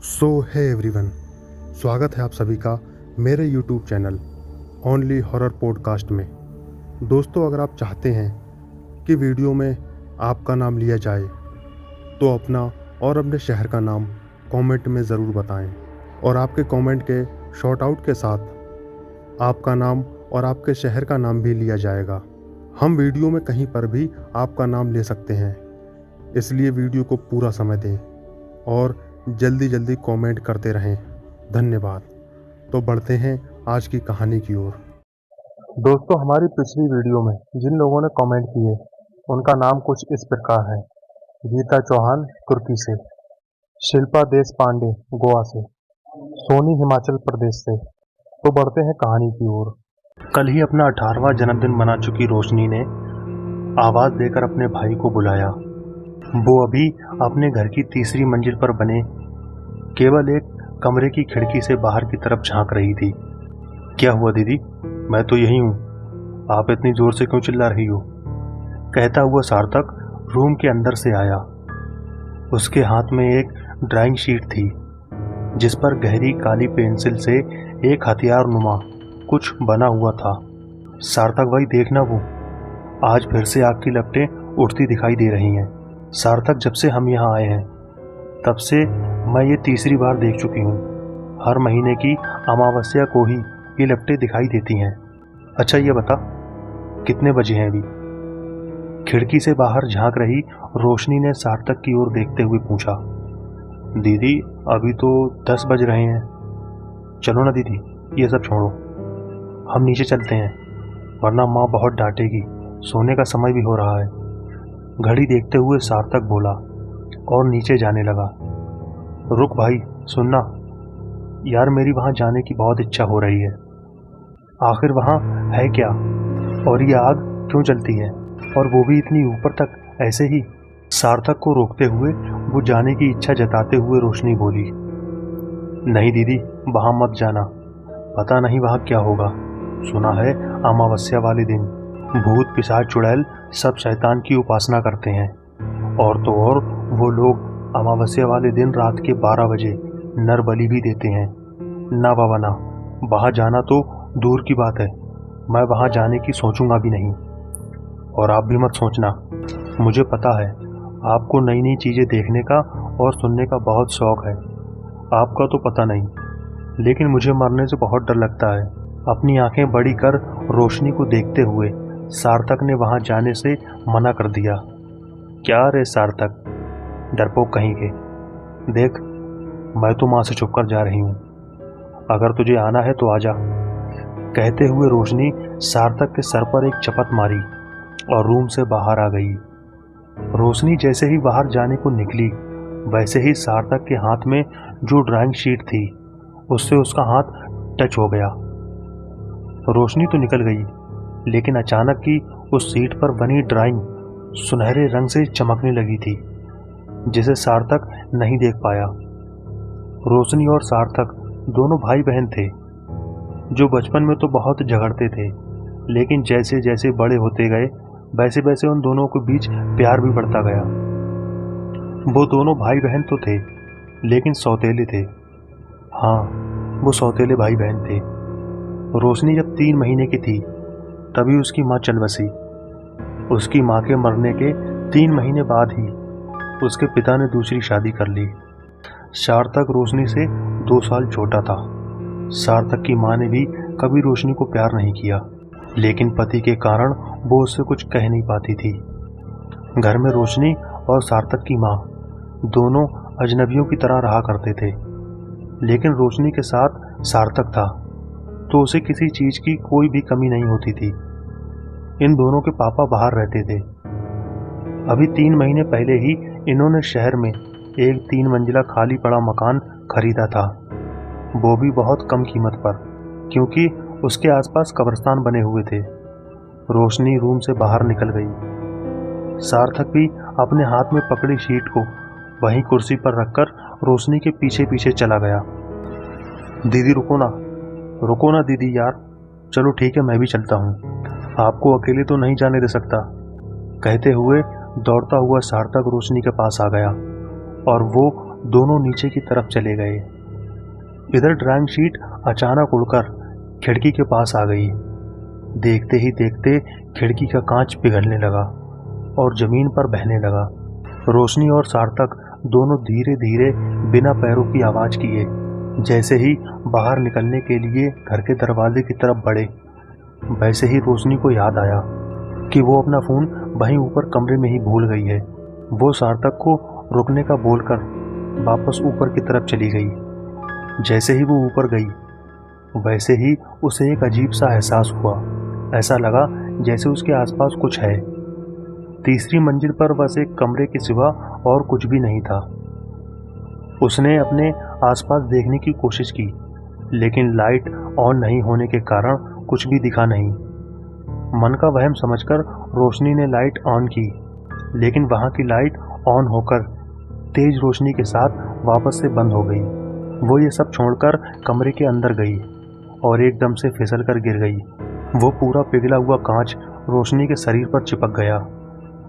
सो है एवरीवन, स्वागत है आप सभी का मेरे YouTube channel only horror podcast में। दोस्तों, अगर आप चाहते हैं कि वीडियो में आपका नाम लिया जाए तो अपना और अपने शहर का नाम कमेंट में ज़रूर बताएं और आपके कमेंट के शॉर्ट आउट के साथ आपका नाम और आपके शहर का नाम भी लिया जाएगा। हम वीडियो में कहीं पर भी आपका नाम ले सकते हैं, इसलिए वीडियो को पूरा समय दें और जल्दी जल्दी कमेंट करते रहें। धन्यवाद। तो बढ़ते हैं आज की कहानी की ओर। दोस्तों, हमारी पिछली वीडियो में जिन लोगों ने कमेंट किए उनका नाम कुछ इस प्रकार है: गीता चौहान तुर्की से, शिल्पा देश पांडे गोवा से, सोनी हिमाचल प्रदेश से। तो बढ़ते हैं कहानी की ओर। कल ही अपना 18वां जन्मदिन मना चुकी रोशनी ने आवाज़ देकर अपने भाई को बुलाया। वो अभी अपने घर की तीसरी मंजिल पर बने केवल एक कमरे की खिड़की से बाहर की तरफ झांक रही थी। क्या हुआ दीदी? मैं तो यही हूँ, आप इतनी जोर से क्यों चिल्ला रही हो? कहता हुआ सार्थक रूम के अंदर से आया। उसके हाथ में एक ड्राइंग शीट थी जिस पर गहरी काली पेंसिल से एक हथियार नुमा कुछ बना हुआ था। सार्थक भाई, देखना, वो आज फिर से आग की लपटें उठती दिखाई दे रही हैं। सार्थक, जब से हम यहाँ आए हैं तब से मैं ये तीसरी बार देख चुकी हूँ। हर महीने की अमावस्या को ही ये लपटें दिखाई देती हैं। अच्छा ये बता, कितने बजे हैं अभी? खिड़की से बाहर झांक रही रोशनी ने सार्थक की ओर देखते हुए पूछा। दीदी, अभी तो 10 बज रहे हैं। चलो ना दीदी, ये सब छोड़ो, हम नीचे चलते हैं, वरना माँ बहुत डांटेगी। सोने का समय भी हो रहा है। घड़ी देखते हुए सार्थक बोला और नीचे जाने लगा। रुक भाई, सुनना यार, मेरी वहाँ जाने की बहुत इच्छा हो रही है। आखिर वहाँ है क्या, और ये आग क्यों जलती है, और वो भी इतनी ऊपर तक ऐसे ही? सार्थक को रोकते हुए वो जाने की इच्छा जताते हुए रोशनी बोली, नहीं दीदी, वहाँ मत जाना, पता नहीं वहाँ क्या होगा। सुना है अमावस्या वाले दिन भूत पिशाच चुड़ैल सब शैतान की उपासना करते हैं, और तो और वो लोग अमावस्या वाले दिन रात के 12 बजे नर बलि भी देते हैं। ना बाबा ना, वहाँ जाना तो दूर की बात है, मैं वहाँ जाने की सोचूंगा भी नहीं। और आप भी मत सोचना। मुझे पता है आपको नई नई चीज़ें देखने का और सुनने का बहुत शौक है। आपका तो पता नहीं, लेकिन मुझे मरने से बहुत डर लगता है। अपनी आंखें बड़ी कर रोशनी को देखते हुए सार्थक ने वहां जाने से मना कर दिया। क्या रे सार्थक, डरपोक कहीं के, देख मैं तो माँ से छुपकर जा रही हूँ, अगर तुझे आना है तो आजा। कहते हुए रोशनी सार्थक के सर पर एक चपत मारी और रूम से बाहर आ गई। रोशनी जैसे ही बाहर जाने को निकली, वैसे ही सार्थक के हाथ में जो ड्राइंग शीट थी उससे उसका हाथ टच हो गया। रोशनी तो निकल गई, लेकिन अचानक ही उस सीट पर बनी ड्राइंग सुनहरे रंग से चमकने लगी थी, जिसे सार्थक नहीं देख पाया। रोशनी और सार्थक दोनों भाई बहन थे, जो बचपन में तो बहुत झगड़ते थे, लेकिन जैसे जैसे बड़े होते गए वैसे वैसे उन दोनों के बीच प्यार भी बढ़ता गया। वो दोनों भाई बहन तो थे, लेकिन सौतेले थे। हाँ, वो सौतेले भाई बहन थे। रोशनी जब 3 महीने की थी तभी उसकी माँ चल बसी। उसकी माँ के मरने के 3 महीने बाद ही उसके पिता ने दूसरी शादी कर ली। सार्थक रोशनी से 2 साल छोटा था। सार्थक की माँ ने भी कभी रोशनी को प्यार नहीं किया, लेकिन पति के कारण वो उससे कुछ कह नहीं पाती थी। घर में रोशनी और सार्थक की माँ दोनों अजनबियों की तरह रहा करते थे, लेकिन रोशनी के साथ सार्थक था तो उसे किसी चीज़ की कोई भी कमी नहीं होती थी। इन दोनों के पापा बाहर रहते थे। अभी 3 महीने पहले ही इन्होंने शहर में एक 3 मंजिला खाली पड़ा मकान खरीदा था, वो भी बहुत कम कीमत पर, क्योंकि उसके आसपास कब्रिस्तान बने हुए थे। रोशनी रूम से बाहर निकल गई। सार्थक भी अपने हाथ में पकड़ी शीट को वहीं कुर्सी पर रखकर रोशनी के पीछे पीछे चला गया। दीदी रुको ना दीदी यार, चलो ठीक है, मैं भी चलता हूँ, आपको अकेले तो नहीं जाने दे सकता। कहते हुए दौड़ता हुआ सार्थक रोशनी के पास आ गया और वो दोनों नीचे की तरफ चले गए। इधर ड्राइंग शीट अचानक उड़कर खिड़की के पास आ गई। देखते ही देखते खिड़की का कांच पिघलने लगा और जमीन पर बहने लगा। रोशनी और सार्थक दोनों धीरे धीरे बिना पैरों की आवाज किए जैसे ही बाहर निकलने के लिए घर के दरवाजे की तरफ बढ़े, वैसे ही रोशनी को याद आया कि वो अपना फ़ोन वहीं ऊपर कमरे में ही भूल गई है। वो सार्थक को रुकने का बोलकर वापस ऊपर की तरफ चली गई। जैसे ही वो ऊपर गई, वैसे ही उसे एक अजीब सा एहसास हुआ। ऐसा लगा जैसे उसके आसपास कुछ है। तीसरी मंजिल पर बस एक कमरे के सिवा और कुछ भी नहीं था। उसने अपने आसपास देखने की कोशिश की, लेकिन लाइट ऑन नहीं होने के कारण कुछ भी दिखा नहीं। मन का वहम समझकर रोशनी ने लाइट ऑन की, लेकिन वहाँ की लाइट ऑन होकर तेज रोशनी के साथ वापस से बंद हो गई। वो ये सब छोड़कर कमरे के अंदर गई और एकदम से फिसल कर गिर गई। वो पूरा पिघला हुआ कांच रोशनी के शरीर पर चिपक गया।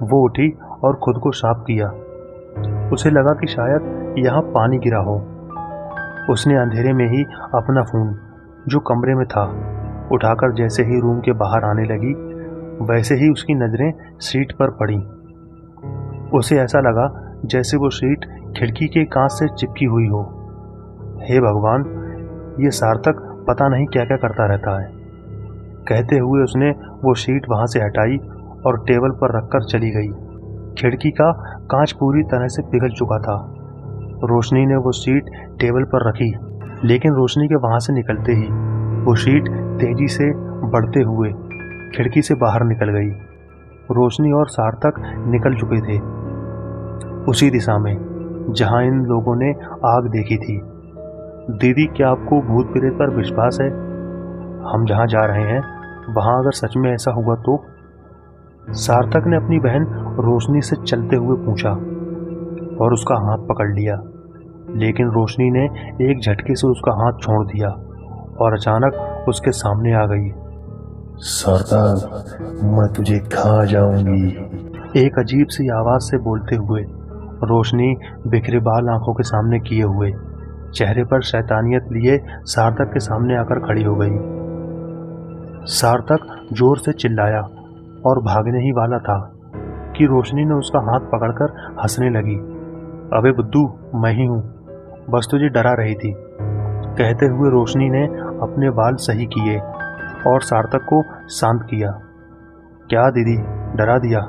वो उठी और खुद को साफ किया। उसे लगा कि शायद यहाँ पानी गिरा हो। उसने अंधेरे में ही अपना फ़ोन, जो कमरे में था, उठाकर जैसे ही रूम के बाहर आने लगी, वैसे ही उसकी नज़रें सीट पर पड़ी। उसे ऐसा लगा जैसे वो सीट खिड़की के कांच से चिपकी हुई हो। हे भगवान, ये सार्थक पता नहीं क्या क्या करता रहता है। कहते हुए उसने वो सीट वहाँ से हटाई और टेबल पर रखकर चली गई। खिड़की का कांच पूरी तरह से पिघल चुका था। रोशनी ने वो सीट टेबल पर रखी, लेकिन रोशनी के वहाँ से निकलते ही वो सीट तेजी से बढ़ते हुए खिड़की से बाहर निकल गई। रोशनी और सार्थक निकल चुके थे उसी दिशा में जहाँ इन लोगों ने आग देखी थी। दीदी, क्या आपको भूत प्रेत पर विश्वास है? हम जहाँ जा रहे हैं वहाँ अगर सच में ऐसा हुआ तो? सार्थक ने अपनी बहन रोशनी से चलते हुए पूछा और उसका हाथ पकड़ लिया, लेकिन रोशनी ने एक झटके से उसका हाथ छोड़ दिया और अचानक उसके सामने आ गई। सार्थक, मैं तुझे खा जाऊंगी, एक अजीब सी आवाज़ से बोलते हुए रोशनी बिखरे बाल आंखों के सामने किए हुए, चेहरे पर शैतानियत लिए सार्थक के सामने आकर खड़ी हो गई। सार्थक जोर से चिल्लाया और भागने ही वाला था कि रोशनी ने उसका हाथ पकड़कर हंसने लगी। अबे बुद्धू, मैं ही हूँ, बस तुझे डरा रही थी। कहते हुए रोशनी ने अपने बाल सही किए और सार्थक को शांत किया। क्या दीदी, डरा दिया?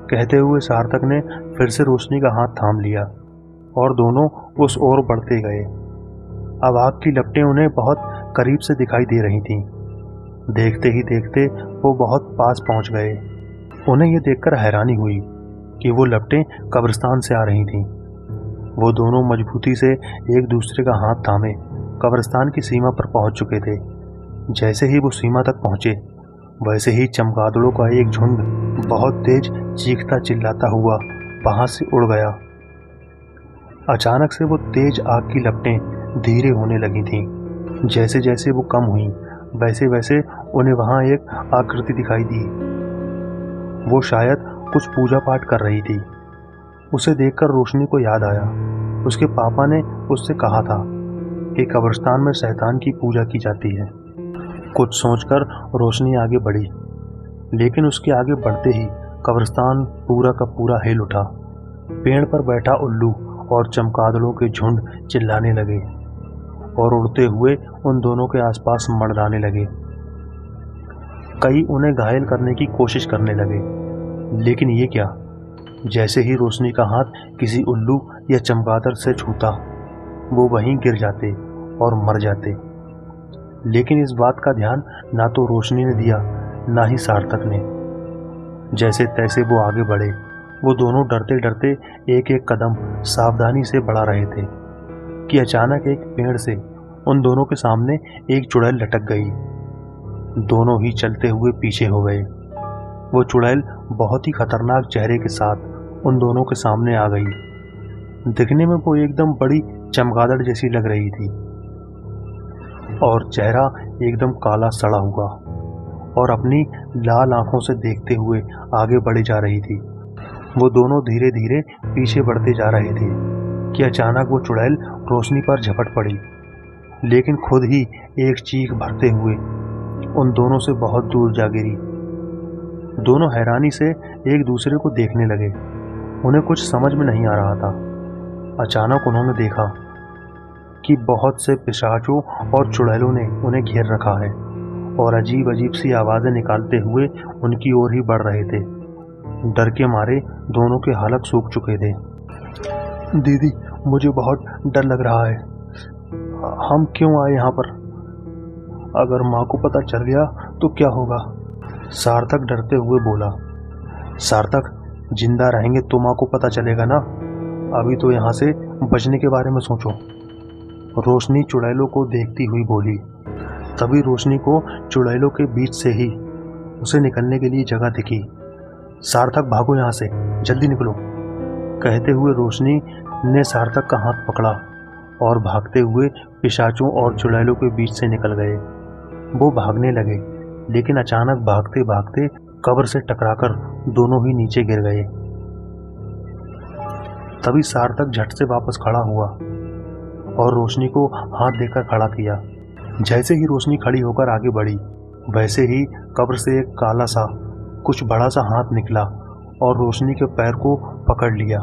कहते हुए सार्थक ने फिर से रोशनी का हाथ थाम लिया और दोनों उस ओर बढ़ते गए। अब आग की लपटें उन्हें बहुत करीब से दिखाई दे रही थीं। देखते ही देखते वो बहुत पास पहुंच गए। उन्हें ये देखकर हैरानी हुई कि वो लपटें कब्रिस्तान से आ रही थीं। वो दोनों मजबूती से एक दूसरे का हाथ थामे कब्रिस्तान की सीमा पर पहुंच चुके थे। जैसे ही वो सीमा तक पहुंचे, वैसे ही चमगादड़ों का एक झुंड बहुत तेज चीखता चिल्लाता हुआ वहां से उड़ गया। अचानक से वो तेज आग की लपटें धीरे होने लगी थीं। जैसे जैसे वो कम हुई, वैसे वैसे उन्हें वहां एक आकृति दिखाई दी। वो शायद कुछ पूजा पाठ कर रही थी। उसे देखकर रोशनी को याद आया, उसके पापा ने उससे कहा था कि कब्रिस्तान में शैतान की पूजा की जाती है। कुछ सोचकर रोशनी आगे बढ़ी, लेकिन उसके आगे बढ़ते ही कब्रिस्तान पूरा का पूरा हिल उठा। पेड़ पर बैठा उल्लू और चमगादड़ों के झुंड चिल्लाने लगे और उड़ते हुए उन दोनों के आसपास मंडराने लगे। कई उन्हें घायल करने की कोशिश करने लगे, लेकिन ये क्या, जैसे ही रोशनी का हाथ किसी उल्लू या चमगादड़ से छूता, वो वहीं गिर जाते और मर जाते। लेकिन इस बात का ध्यान ना तो रोशनी ने दिया, ना ही सार्थक ने। जैसे तैसे वो आगे बढ़े। वो दोनों डरते डरते एक एक कदम सावधानी से बढ़ा रहे थे कि अचानक एक पेड़ से उन दोनों के सामने एक चुड़ैल लटक गई। दोनों ही चलते हुए पीछे हो गए। वो चुड़ैल बहुत ही खतरनाक चेहरे के साथ उन दोनों के सामने आ गई। दिखने में वो एकदम बड़ी चमगादड़ जैसी लग रही थी और चेहरा एकदम काला सड़ा हुआ, और अपनी लाल आंखों से देखते हुए आगे बढ़े जा रही थी। वो दोनों धीरे धीरे पीछे बढ़ते जा रहे थे। कि अचानक वो चुड़ैल रोशनी पर झपट पड़ी, लेकिन खुद ही एक चीख भरते हुए उन दोनों से बहुत दूर जा गिरी। दोनों हैरानी से एक दूसरे को देखने लगे। उन्हें कुछ समझ में नहीं आ रहा था। अचानक उन्होंने देखा कि बहुत से पिशाचों और चुड़ैलों ने उन्हें घेर रखा है और अजीब अजीब सी आवाज़ें निकालते हुए उनकी ओर ही बढ़ रहे थे। डर के मारे दोनों के हलक सूख चुके थे। दीदी, मुझे बहुत डर लग रहा है। हम क्यों आए यहाँ पर? अगर माँ को पता चल गया तो क्या होगा? सार्थक डरते हुए बोला। सार्थक, जिंदा रहेंगे तो माँ को पता चलेगा ना। अभी तो यहाँ से बचने के बारे में सोचो। रोशनी चुड़ैलों को देखती हुई बोली। तभी रोशनी को चुड़ैलों के बीच से ही उसे निकलने के लिए जगह दिखी। सार्थक, भागो यहाँ से, जल्दी निकलो। कहते हुए रोशनी ने सार्थक का हाथ पकड़ा और भागते हुए पिशाचों और चुड़ैलों के बीच से निकल गए। वो भागने लगे, लेकिन अचानक भागते भागते कब्र से टकराकर दोनों ही नीचे गिर गए। तभी सार्थक झट से वापस खड़ा हुआ और रोशनी को हाथ देकर खड़ा किया। जैसे ही रोशनी खड़ी होकर आगे बढ़ी, वैसे ही कब्र से एक काला सा कुछ बड़ा सा हाथ निकला और रोशनी के पैर को पकड़ लिया।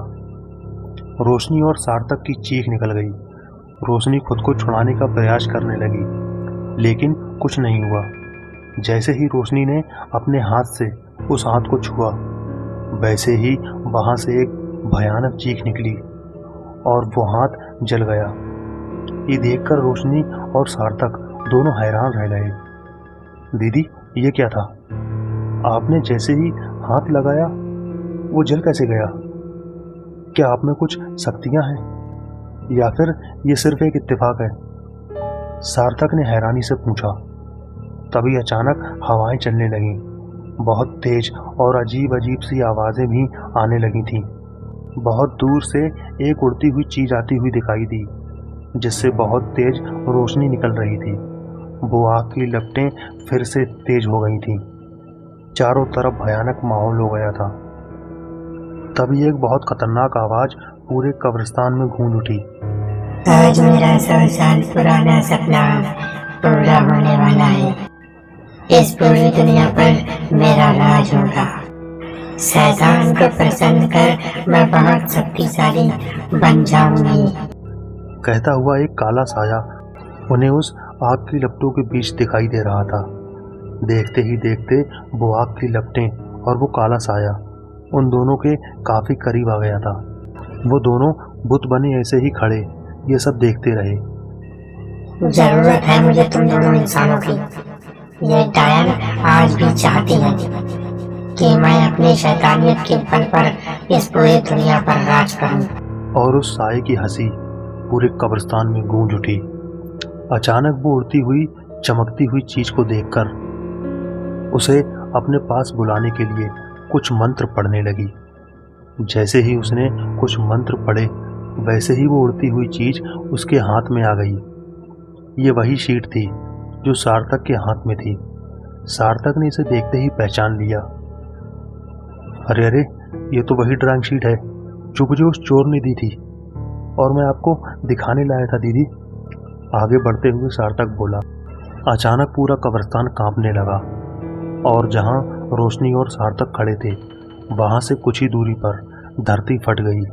रोशनी और सार्थक की चीख निकल गई। रोशनी खुद को छुड़ाने का प्रयास करने लगी, लेकिन कुछ नहीं हुआ। जैसे ही रोशनी ने अपने हाथ से उस हाथ को छुआ, वैसे ही वहां से एक भयानक चीख निकली और वो हाथ जल गया। ये देखकर रोशनी और सार्थक दोनों हैरान रह गए। दीदी, ये क्या था? आपने जैसे ही हाथ लगाया वो जल कैसे गया? क्या आप में कुछ शक्तियां हैं या फिर ये सिर्फ एक इत्तेफाक है? सार्थक ने हैरानी से पूछा। तभी अचानक हवाएं चलने लगीं। बहुत तेज और अजीब अजीब सी आवाज़ें भी आने लगी थीं। बहुत दूर से एक उड़ती हुई चीज़ आती हुई दिखाई दी, जिससे बहुत तेज रोशनी निकल रही थी। वो आग की लपटें फिर से तेज हो गई थीं। चारों तरफ भयानक माहौल हो गया था। तभी एक बहुत खतरनाक आवाज़ पूरे कब्रिस्तान में गूंज उठी। आज मेरा 100 साल पुराना सपना पूरा होने वाला है। इस पूरी दुनिया पर मेरा राज होगा। शैतान को प्रसन्न कर मैं बहुत शक्तिशाली बन जाऊंगी। कहता हुआ एक काला साया उन्हें उस आग की लपटों के बीच दिखाई दे रहा था। देखते ही देखते वो आग की लपटें और वो काला साया उन दोनों के काफी करीब आ गया था। वो दोनों बुत बने ऐसे ही खड़े ये सब देखते रहे। जरूरत है मुझे तुम दोनों इंसानों की। ये डायन आज भी चाहती है कि मैं अपनी शैतानियत के बल पर इस पूरी दुनिया पर राज करूं। और उस साये की हंसी पूरे कब्रिस्तान में गूंज उठी। अचानक वो उड़ती हुई चमकती हुई चीज को देखकर उसे अपने पास बुलाने के लिए कुछ मंत्र पढ़ने लगी। जैसे ही उसने कुछ मंत्र पढ़े, वैसे ही वो उड़ती हुई चीज उसके हाथ में आ गई। ये वही शीट थी जो सार्थक के हाथ में थी। सार्थक ने इसे देखते ही पहचान लिया। अरे अरे, ये तो वही ड्राइंग शीट है जो मुझे उस चोर ने दी थी और मैं आपको दिखाने लाया था दीदी। आगे बढ़ते हुए सार्थक बोला। अचानक पूरा कब्रिस्तान कांपने लगा और जहां रोशनी और सार्थक खड़े थे, वहां से कुछ ही दूरी पर धरती फट गई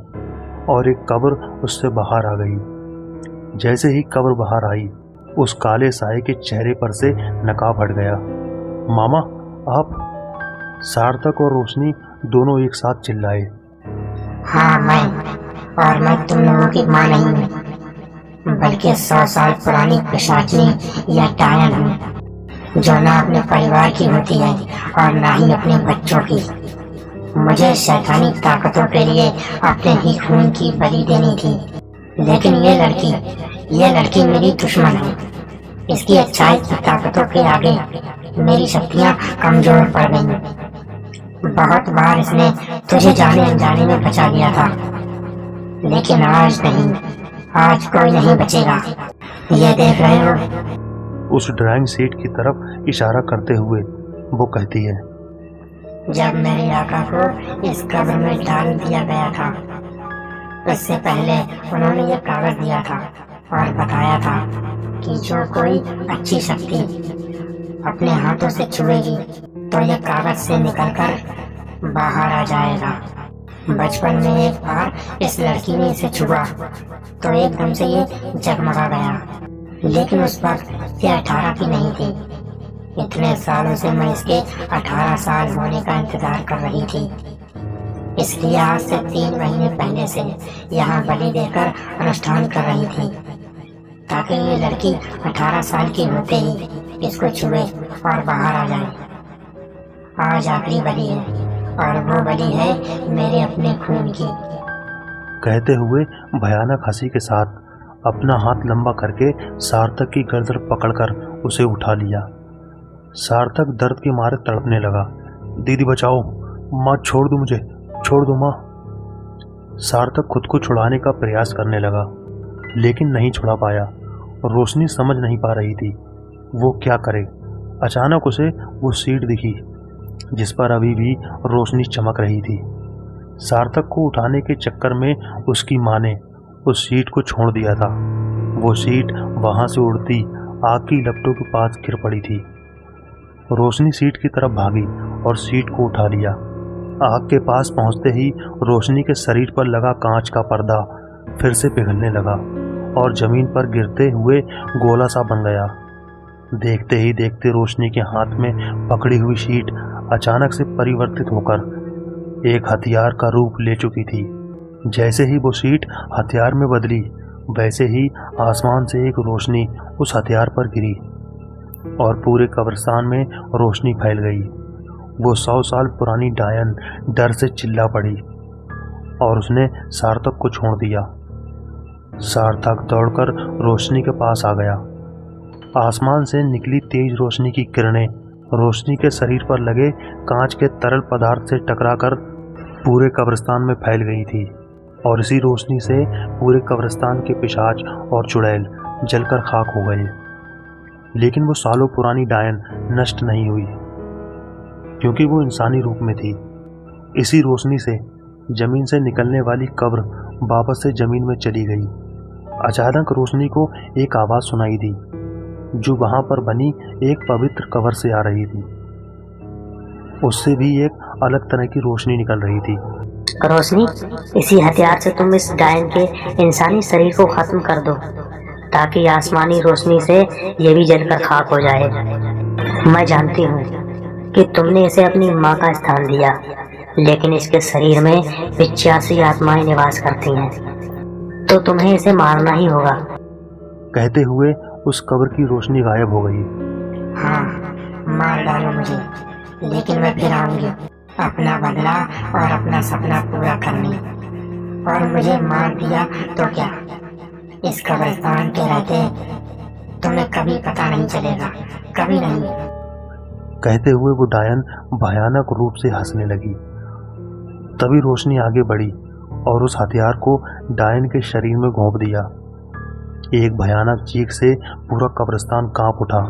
और एक कब्र उससे बाहर आ गई। जैसे ही कब्र बाहर आई, उस काले साये के चेहरे पर से नकाब हट गया। मामा, आप? सार्थक और रोशनी दोनों एक साथ चिल्लाए। हाँ, मैं तुम लोगों की माँ नहीं हूँ, बल्कि 100 साल पुरानी पिशाचनी या डायन हूँ, जो ना अपने परिवार की होती है और ना ही अपने बच्चों की। मुझे शैतानी ताकतों के लिए अपने ही खून की बलि देनी थी, लेकिन ये लड़की मेरी दुश्मन है। इसकी अच्छाई की ताकतों के आगे मेरी शक्तियाँ कमजोर पड़ गईं। बहुत बार इसने तुझे जाने अनजाने में बचा लिया था, लेकिन आज नहीं, आज कोई नहीं बचेगा। ये देख रहे हो? उस ड्राइंग शीट की तरफ इशारा करते हुए वो कहती है। जब मेरे आका को इस कब्र में डाल दिया गया था, इससे पहले उन्होंने ये कागज दिया था और बताया था कि जो कोई अच्छी शक्ति अपने हाथों से छुएगी तो ये कागज से निकलकर बाहर आ जाएगा। बचपन में एक बार इस लड़की ने इसे छुआ तो एकदम से ये जगमगा गया, लेकिन उस वक्त ये 18 की नहीं थी। इतने सालों से मैं इसके 18 साल होने का इंतजार कर रही थी, इसलिए आज से 3 महीने पहले से यहाँ बलि देकर अनुष्ठान कर रही थी, ताकि ये लड़की 18 साल की होते ही इसको छुए और बाहर आ जाए। आज आखिरी बलि है और वो बलि है मेरे अपने खून की। कहते हुए भयानक हंसी के साथ अपना हाथ लंबा करके सार्थक की गर्दन पकड़कर उसे उठा लिया। सार्थक दर्द के मारे तड़पने लगा। दीदी बचाओ, माँ छोड़ दो मुझे, छोड़ दो माँ। सार्थक खुद को छुड़ाने का प्रयास करने लगा, लेकिन नहीं छुड़ा पाया। रोशनी समझ नहीं पा रही थी वो क्या करे। अचानक उसे वो सीट दिखी जिस पर अभी भी रोशनी चमक रही थी। सार्थक को उठाने के चक्कर में उसकी माँ ने उस सीट को छोड़ दिया था। वो सीट वहां से उड़ती आग की लपटों के पास गिर पड़ी थी। रोशनी सीट की तरफ भागी और सीट को उठा लिया। आग के पास पहुंचते ही रोशनी के शरीर पर लगा कांच का पर्दा फिर से पिघलने लगा और जमीन पर गिरते हुए गोला सा बन गया। देखते ही देखते रोशनी के हाथ में पकड़ी हुई शीट अचानक से परिवर्तित होकर एक हथियार का रूप ले चुकी थी। जैसे ही वो शीट हथियार में बदली, वैसे ही आसमान से एक रोशनी उस हथियार पर गिरी और पूरे कब्रिस्तान में रोशनी फैल गई। वो 100 साल पुरानी डायन डर से चिल्ला पड़ी और उसने सार्थक को छोड़ दिया। सार्थक दौड़कर रोशनी के पास आ गया। आसमान से निकली तेज रोशनी की किरणें रोशनी के शरीर पर लगे कांच के तरल पदार्थ से टकराकर पूरे कब्रिस्तान में फैल गई थी और इसी रोशनी से पूरे कब्रिस्तान के पिशाच और चुड़ैल जलकर खाक हो गए। लेकिन वो सालों पुरानी डायन नष्ट नहीं हुई, क्योंकि वो इंसानी रूप में थी। इसी रोशनी से जमीन से निकलने वाली कब्र वापस से जमीन में चली गई। अचानक रोशनी को एक आवाज़ सुनाई दी जो वहां पर बनी एक पवित्र कब्र से आ रही थी। उससे भी एक अलग तरह की रोशनी निकल रही थी। रोशनी, इसी हथियार से तुम इस डायन के इंसानी शरीर को खत्म कर दो, ताकि आसमानी रोशनी से ये भी जलकर खाक हो जाए। मैं जानती हूँ कि तुमने इसे अपनी माँ का स्थान दिया, लेकिन इसके शरीर में 85 आत्माएं निवास करती हैं, तो तुम्हें इसे मारना ही होगा। कहते हुए उस कब्र की रोशनी गायब हो गई। हाँ, मार डालो मुझे, लेकिन मैं फिर आऊंगी अपना बदला और अपना सपना पूरा करने। और मुझे मार दिया तो क्या, इस कब्रिस्तान के रहते तुम्हें कभी पता नहीं चलेगा, कभी नहीं। कहते हुए वो डायन भयानक रूप से हंसने लगी। तभी रोशनी आगे बढ़ी और उस हथियार को डायन के शरीर में घोंप दिया। एक भयानक चीख से पूरा कब्रिस्तान कांप उठा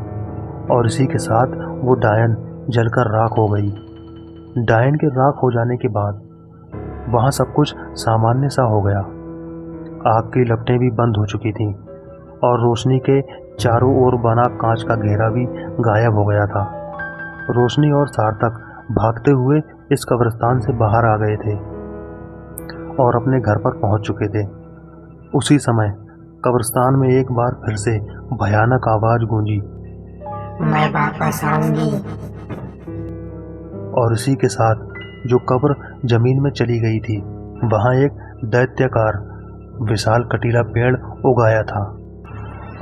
और इसी के साथ वो डायन जलकर राख हो गई। डायन के राख हो जाने के बाद वहाँ सब कुछ सामान्य सा हो गया। आग की लपटें भी बंद हो चुकी थीं और रोशनी के चारों ओर बना कांच का घेरा भी गायब हो गया था। रोशनी और सार्थक भागते हुए इस कब्रिस्तान से बाहर आ गए थे और अपने घर पर पहुंच चुके थे। उसी समय कब्रिस्तान में एक बार फिर से भयानक आवाज गूंजी, मैं वापस आऊंगी। और इसी के साथ जो कब्र जमीन में चली गई थी, वहां एक दैत्याकार विशाल कटीला पेड़ उगाया था।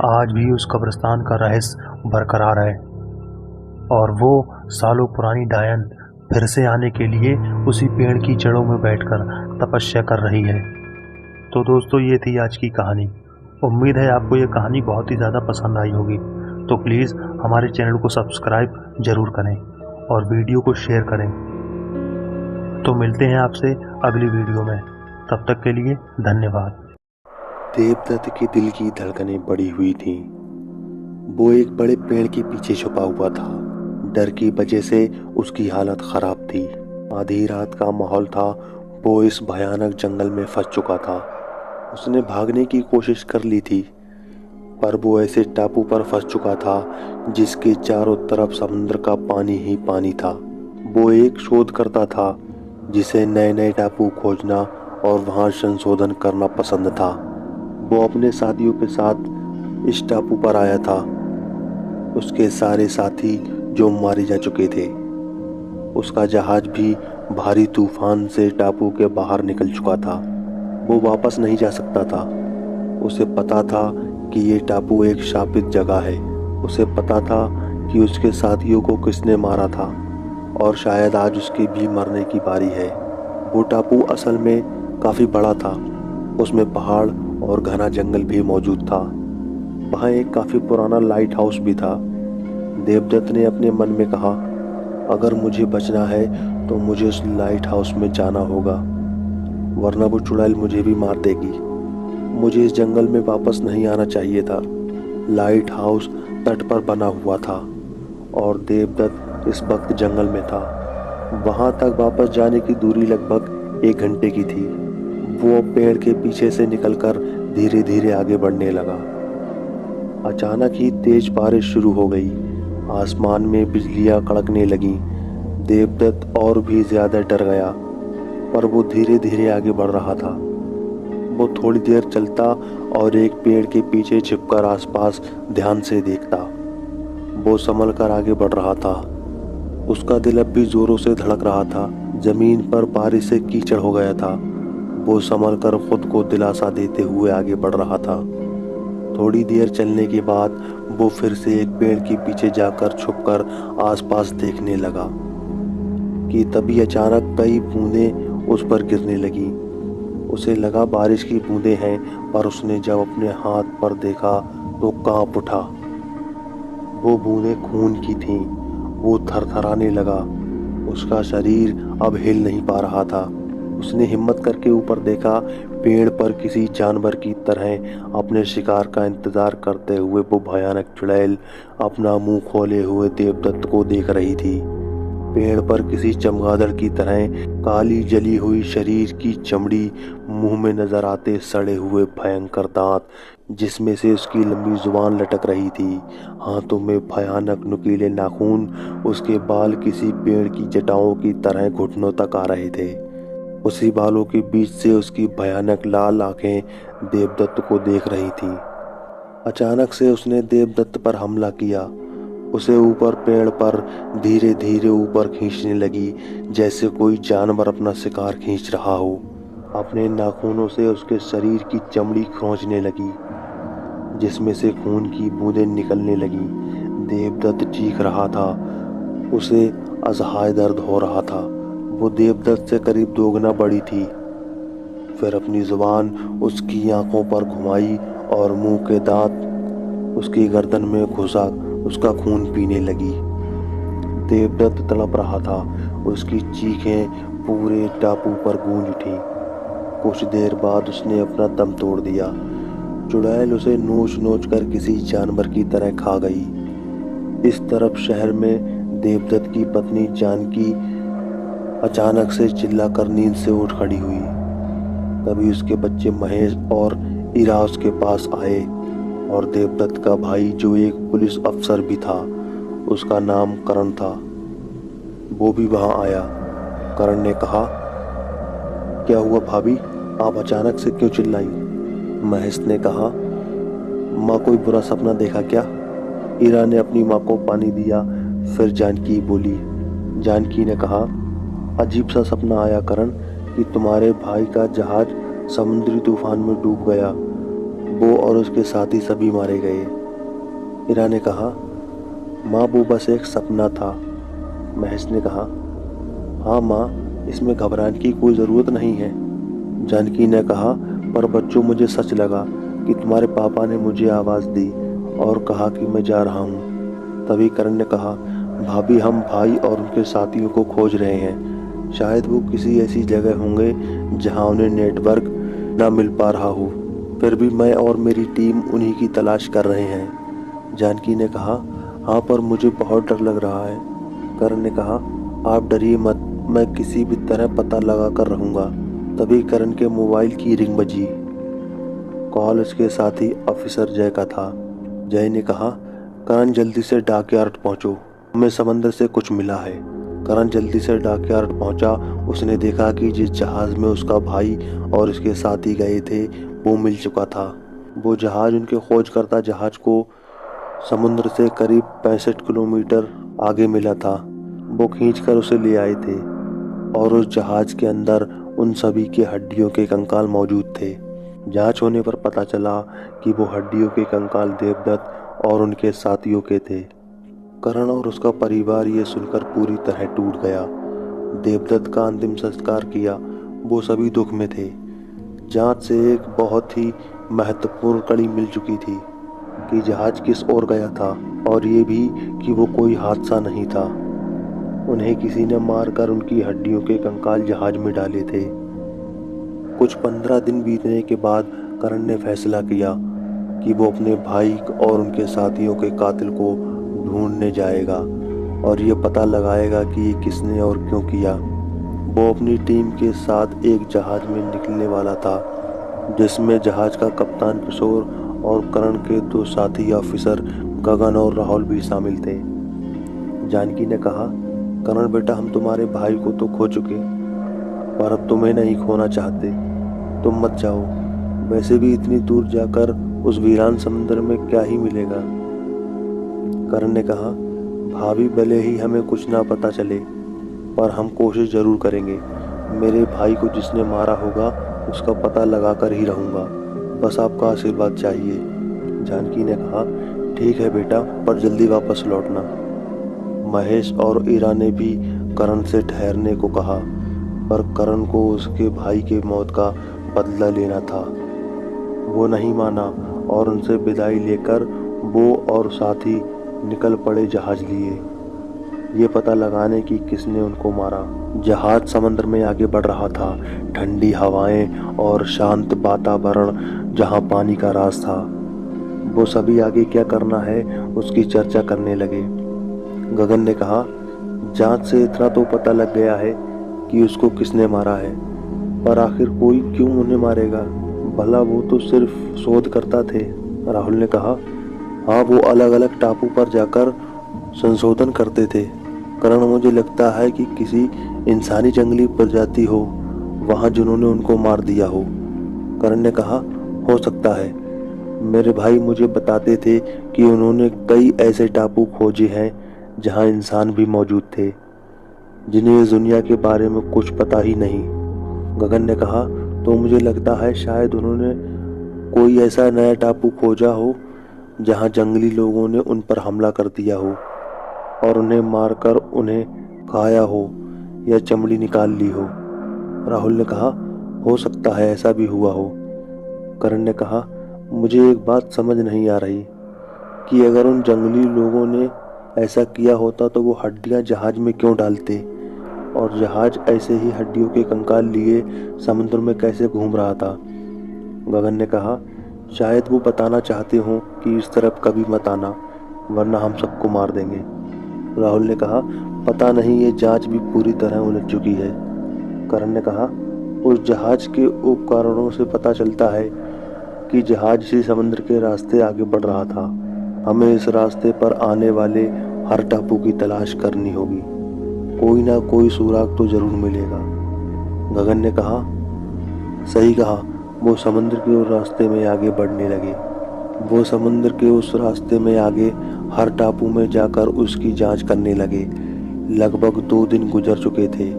आज भी उस कब्रिस्तान का रहस्य बरकरार है और वो सालों पुरानी डायन फिर से आने के लिए उसी पेड़ की जड़ों में बैठकर तपस्या कर रही है। तो दोस्तों, ये थी आज की कहानी। उम्मीद है आपको ये कहानी बहुत ही ज़्यादा पसंद आई होगी। तो प्लीज़ हमारे चैनल को सब्सक्राइब ज़रूर करें और वीडियो को शेयर करें। तो मिलते हैं आपसे अगली वीडियो में, तब तक के लिए धन्यवाद। देवदत्त के दिल की धड़कनें बढ़ी हुई थीं। वो एक बड़े पेड़ के पीछे छुपा हुआ था। डर की वजह से उसकी हालत खराब थी। आधी रात का माहौल था। वो इस भयानक जंगल में फंस चुका था। उसने भागने की कोशिश कर ली थी, पर वो ऐसे टापू पर फंस चुका था जिसके चारों तरफ समुद्र का पानी ही पानी था। वो एक शोध करता था जिसे नए नए टापू खोजना और वहाँ संशोधन करना पसंद था। वो अपने साथियों के साथ इस टापू पर आया था, उसके सारे साथी जो मारे जा चुके थे। उसका जहाज भी भारी तूफान से टापू के बाहर निकल चुका था। वो वापस नहीं जा सकता था। उसे पता था कि ये टापू एक शापित जगह है। उसे पता था कि उसके साथियों को किसने मारा था और शायद आज उसकी भी मरने की बारी है। वो टापू असल में काफ़ी बड़ा था। उसमें पहाड़ और घना जंगल भी मौजूद था। वहाँ एक काफ़ी पुराना लाइट हाउस भी था। देवदत्त ने अपने मन में कहा, अगर मुझे बचना है तो मुझे उस लाइट हाउस में जाना होगा, वरना वो चुड़ैल मुझे भी मार देगी। मुझे इस जंगल में वापस नहीं आना चाहिए था। लाइट हाउस तट पर बना हुआ था और देवदत्त इस वक्त जंगल में था। वहाँ तक वापस जाने की दूरी लगभग 1 घंटे की थी। वो पेड़ के पीछे से निकलकर धीरे धीरे आगे बढ़ने लगा। अचानक ही तेज बारिश शुरू हो गई। आसमान में बिजलियां कड़कने लगीं। देवदत्त और भी ज्यादा डर गया, पर वो धीरे धीरे आगे बढ़ रहा था। वो थोड़ी देर चलता और एक पेड़ के पीछे छिपकर आसपास ध्यान से देखता। वो संभल कर आगे बढ़ रहा था। उसका दिल अब भी जोरों से धड़क रहा था। जमीन पर बारिश से कीचड़ हो गया था। वो संभल कर खुद को दिलासा देते हुए आगे बढ़ रहा था। थोड़ी देर चलने के बाद वो फिर से एक पेड़ के पीछे जाकर छुपकर आसपास देखने लगा कि तभी अचानक कई बूंदें उस पर गिरने लगी। उसे लगा बारिश की बूंदें हैं, पर उसने जब अपने हाथ पर देखा तो कांप उठा। वो बूंदें खून की थीं। वो थरथराने लगा। उसका शरीर अब हिल नहीं पा रहा था। उसने हिम्मत करके ऊपर देखा। पेड़ पर किसी जानवर की तरह अपने शिकार का इंतजार करते हुए वो भयानक चुड़ैल अपना मुंह खोले हुए देवदत्त को देख रही थी। पेड़ पर किसी चमगादड़ की तरह काली जली हुई शरीर की चमड़ी, मुंह में नजर आते सड़े हुए भयंकर दांत, जिसमें से उसकी लंबी जुबान लटक रही थी। हाथों में भयानक नुकीले नाखून। उसके बाल किसी पेड़ की जटाओं की तरह घुटनों तक आ रहे थे। उसी बालों के बीच से उसकी भयानक लाल आंखें देवदत्त को देख रही थीं। अचानक से उसने देवदत्त पर हमला किया। उसे ऊपर पेड़ पर धीरे धीरे ऊपर खींचने लगी, जैसे कोई जानवर अपना शिकार खींच रहा हो। अपने नाखूनों से उसके शरीर की चमड़ी खरोंचने लगी, जिसमें से खून की बूंदें निकलने लगी। देवदत्त चीख रहा था। उसे असहाय दर्द हो रहा था। वो देवदत्त से करीब 2 गुना बड़ी थी। फिर अपनी जुबान उसकी आंखों पर घुमाई और मुंह के दांत उसकी गर्दन में घुसा उसका खून पीने लगी। देवदत्त तड़प रहा था। उसकी चीखें पूरे टापू पर गूंज उठी। कुछ देर बाद उसने अपना दम तोड़ दिया। चुड़ैल उसे नोच नोच कर किसी जानवर की तरह खा गई। इस तरफ शहर में देवदत्त की पत्नी जानकी अचानक से चिल्लाकर नींद से उठ खड़ी हुई। तभी उसके बच्चे महेश और ईरा उसके पास आए और देवदत्त का भाई, जो एक पुलिस अफसर भी था, उसका नाम करण था, वो भी वहां आया। करण ने कहा, क्या हुआ भाभी, आप अचानक से क्यों चिल्लाई? महेश ने कहा, माँ कोई बुरा सपना देखा क्या? ईरा ने अपनी माँ को पानी दिया। फिर जानकी बोली। जानकी ने कहा, अजीब सा सपना आया करण कि तुम्हारे भाई का जहाज समुद्री तूफान में डूब गया। वो और उसके साथी सभी मारे गए। ईरा ने कहा, माँ वो बस एक सपना था। महेश ने कहा, हाँ माँ, इसमें घबराने की कोई ज़रूरत नहीं है। जानकी ने कहा, पर बच्चों मुझे सच लगा कि तुम्हारे पापा ने मुझे आवाज़ दी और कहा कि मैं जा रहा हूँ। तभी करण ने कहा, भाभी हम भाई और उनके साथियों को खोज रहे हैं। शायद वो किसी ऐसी जगह होंगे जहाँ उन्हें नेटवर्क ना मिल पा रहा हो। फिर भी मैं और मेरी टीम उन्हीं की तलाश कर रहे हैं। जानकी ने कहा, हाँ पर मुझे बहुत डर लग रहा है। करण ने कहा, आप डरिए मत, मैं किसी भी तरह पता लगा कर रहूँगा। तभी करण के मोबाइल की रिंग बजी। कॉल उसके साथी ऑफिसर जय का था। जय ने कहा, करण जल्दी से डॉकयार्ड पहुंचो, हमें समंदर से कुछ मिला है। करण जल्दी से डॉकयार्ड पहुंचा। उसने देखा कि जिस जहाज में उसका भाई और उसके साथी गए थे वो मिल चुका था। वो जहाज उनके खोजकर्ता जहाज को समुद्र से करीब 65 किलोमीटर आगे मिला था। वो खींचकर उसे ले आए थे और उस जहाज के अंदर उन सभी के हड्डियों के कंकाल मौजूद थे। जांच होने पर पता चला कि वो हड्डियों के कंकाल देवदत्त और उनके साथियों के थे। करण और उसका परिवार ये सुनकर पूरी तरह टूट गया। देवदत्त का अंतिम संस्कार किया, वो सभी दुख में थे। जांच से एक बहुत ही महत्वपूर्ण कड़ी मिल चुकी थी कि जहाज किस ओर गया था और ये भी कि वो कोई हादसा नहीं था। उन्हें किसी ने मारकर उनकी हड्डियों के कंकाल जहाज में डाले थे। कुछ 15 दिन बीतने के बाद करण ने फैसला किया कि वो अपने भाई और उनके साथियों के कातिल को ढूंढने जाएगा और ये पता लगाएगा कि ये किसने और क्यों किया। वो अपनी टीम के साथ एक जहाज में निकलने वाला था जिसमें जहाज का कप्तान किशोर और करण के 2 साथी ऑफिसर गगन और राहुल भी शामिल थे। जानकी ने कहा, करण बेटा, हम तुम्हारे भाई को तो खो चुके पर अब तुम्हें नहीं खोना चाहते। तुम मत जाओ, वैसे भी इतनी दूर जाकर उस वीरान समुद्र में क्या ही मिलेगा। करण ने कहा, भाभी, भले ही हमें कुछ ना पता चले पर हम कोशिश जरूर करेंगे। मेरे भाई को जिसने मारा होगा उसका पता लगाकर ही रहूँगा, बस आपका आशीर्वाद चाहिए। जानकी ने कहा, ठीक है बेटा, पर जल्दी वापस लौटना। महेश और ईरा ने भी करण से ठहरने को कहा पर करण को उसके भाई के मौत का बदला लेना था। वो नहीं माना और उनसे विदाई लेकर वो और साथी निकल पड़े जहाज लिए, ये पता लगाने की किसने उनको मारा। जहाज समंदर में आगे बढ़ रहा था। ठंडी हवाएं और शांत वातावरण जहां पानी का राज था। वो सभी आगे क्या करना है उसकी चर्चा करने लगे। गगन ने कहा, जांच से इतना तो पता लग गया है कि उसको किसने मारा है, पर आखिर कोई क्यों उन्हें मारेगा? भला वो तो सिर्फ शोध करता थे। राहुल ने कहा, हाँ, वो अलग अलग टापू पर जाकर संशोधन करते थे। करण, मुझे लगता है कि किसी इंसानी जंगली प्रजाति हो वहाँ जिन्होंने उनको मार दिया हो। करण ने कहा, हो सकता है। मेरे भाई मुझे बताते थे कि उन्होंने कई ऐसे टापू खोजे हैं जहाँ इंसान भी मौजूद थे जिन्हें इस दुनिया के बारे में कुछ पता ही नहीं। गगन ने कहा, तो मुझे लगता है शायद उन्होंने कोई ऐसा नया टापू खोजा हो जहाँ जंगली लोगों ने उन पर हमला कर दिया हो और उन्हें मारकर उन्हें खाया हो या चमड़ी निकाल ली हो। राहुल ने कहा, हो सकता है ऐसा भी हुआ हो। करण ने कहा, मुझे एक बात समझ नहीं आ रही कि अगर उन जंगली लोगों ने ऐसा किया होता तो वो हड्डियां जहाज में क्यों डालते और जहाज ऐसे ही हड्डियों के कंकाल लिए समुद्र में कैसे घूम रहा था। गगन ने कहा, शायद वो बताना चाहते हों कि इस तरफ कभी मत आना वरना हम सबको मार देंगे। राहुल ने कहा, पता नहीं, ये जांच भी पूरी तरह उलझ चुकी है। करण ने कहा, उस जहाज के उपकरणों से पता चलता है कि जहाज इसी समुद्र के रास्ते आगे बढ़ रहा था। हमें इस रास्ते पर आने वाले हर टापू की तलाश करनी होगी, कोई ना कोई सुराग तो जरूर मिलेगा। गगन ने कहा, सही कहा। वो समुद्र के उस रास्ते में आगे बढ़ने लगे। वो समुद्र के उस रास्ते में आगे हर टापू में जाकर उसकी जांच करने लगे। लगभग 2 दिन गुजर चुके थे।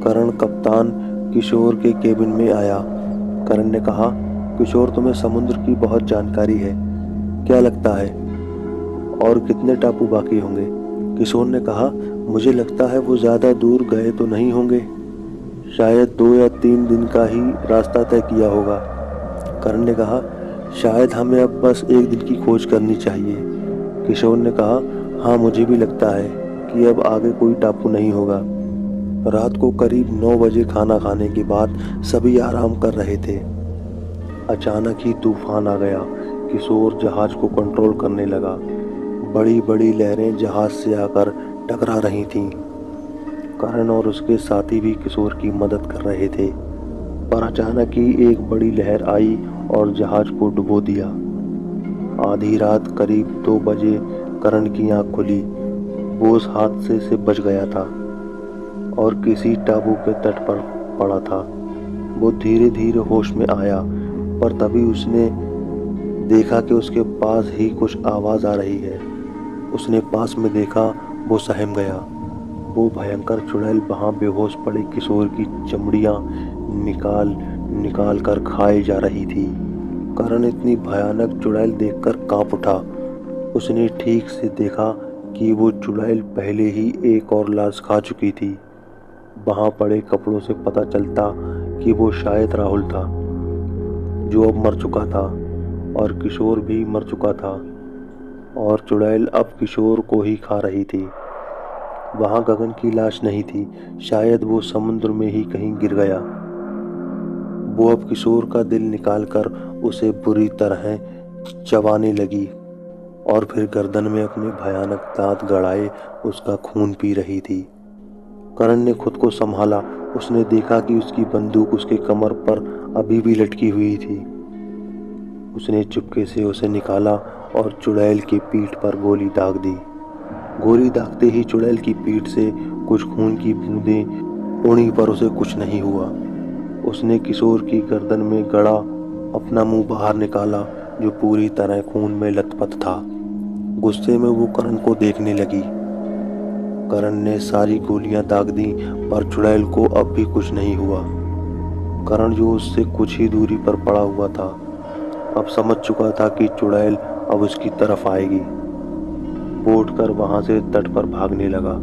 करण कप्तान किशोर के केबिन में आया। करण ने कहा, किशोर, तुम्हें समुद्र की बहुत जानकारी है, क्या लगता है और कितने टापू बाकी होंगे? किशोर ने कहा, मुझे लगता है वो ज़्यादा दूर गए तो नहीं होंगे, शायद 2 या 3 दिन का ही रास्ता तय किया होगा। करण ने कहा, शायद हमें अब बस 1 दिन की खोज करनी चाहिए। किशोर ने कहा, हाँ, मुझे भी लगता है कि अब आगे कोई टापू नहीं होगा। रात को करीब 9 बजे खाना खाने के बाद सभी आराम कर रहे थे। अचानक ही तूफान आ गया। किशोर जहाज को कंट्रोल करने लगा। बड़ी बड़ी लहरें जहाज से आकर टकरा रही थीं। करण और उसके साथी भी किशोर की मदद कर रहे थे, पर अचानक ही एक बड़ी लहर आई और जहाज को डुबो दिया। आधी रात करीब 2 बजे करण की आंख खुली। वो उस हादसे से बच गया था और किसी टापू के तट पर पड़ा था। वो धीरे धीरे होश में आया, पर तभी उसने देखा कि उसके पास ही कुछ आवाज आ रही है। उसने पास में देखा, वो सहम गया। वो भयंकर चुड़ैल वहां बेहोश पड़े किशोर की चमड़ियां निकाल कर खाए जा रही थी। करण इतनी भयानक चुड़ैल देखकर कांप उठा। उसने ठीक से देखा कि वो चुड़ैल पहले ही एक और लाश खा चुकी थी। वहां पड़े कपड़ों से पता चलता कि वो शायद राहुल था, जो अब मर चुका था, और किशोर भी मर चुका था, और चुड़ैल अब किशोर को ही खा रही थी। वहां गगन की लाश नहीं थी, शायद वो समुद्र में ही कहीं गिर गया। वो अब किशोर का दिल निकालकर उसे बुरी तरह चबाने लगी और फिर गर्दन में अपने भयानक दांत गड़ाए उसका खून पी रही थी। करण ने खुद को संभाला। उसने देखा कि उसकी बंदूक उसके कमर पर अभी भी लटकी हुई थी। उसने चुपके से उसे निकाला और चुड़ैल की पीठ पर गोली दाग दी। गोली दागते ही चुड़ैल की पीठ से कुछ खून की बूंदें उड़ी, पर उसे कुछ नहीं हुआ। उसने किशोर की गर्दन में गड़ा अपना मुंह बाहर निकाला, जो पूरी तरह खून में लथपथ था। गुस्से में वो करण को देखने लगी। करण ने सारी गोलियां दाग दी, पर चुड़ैल को अब भी कुछ नहीं हुआ। करण, जो उससे कुछ ही दूरी पर पड़ा हुआ था, अब समझ चुका था कि चुड़ैल अब उसकी तरफ आएगी। वो उठकर वहां से तट पर भागने लगा।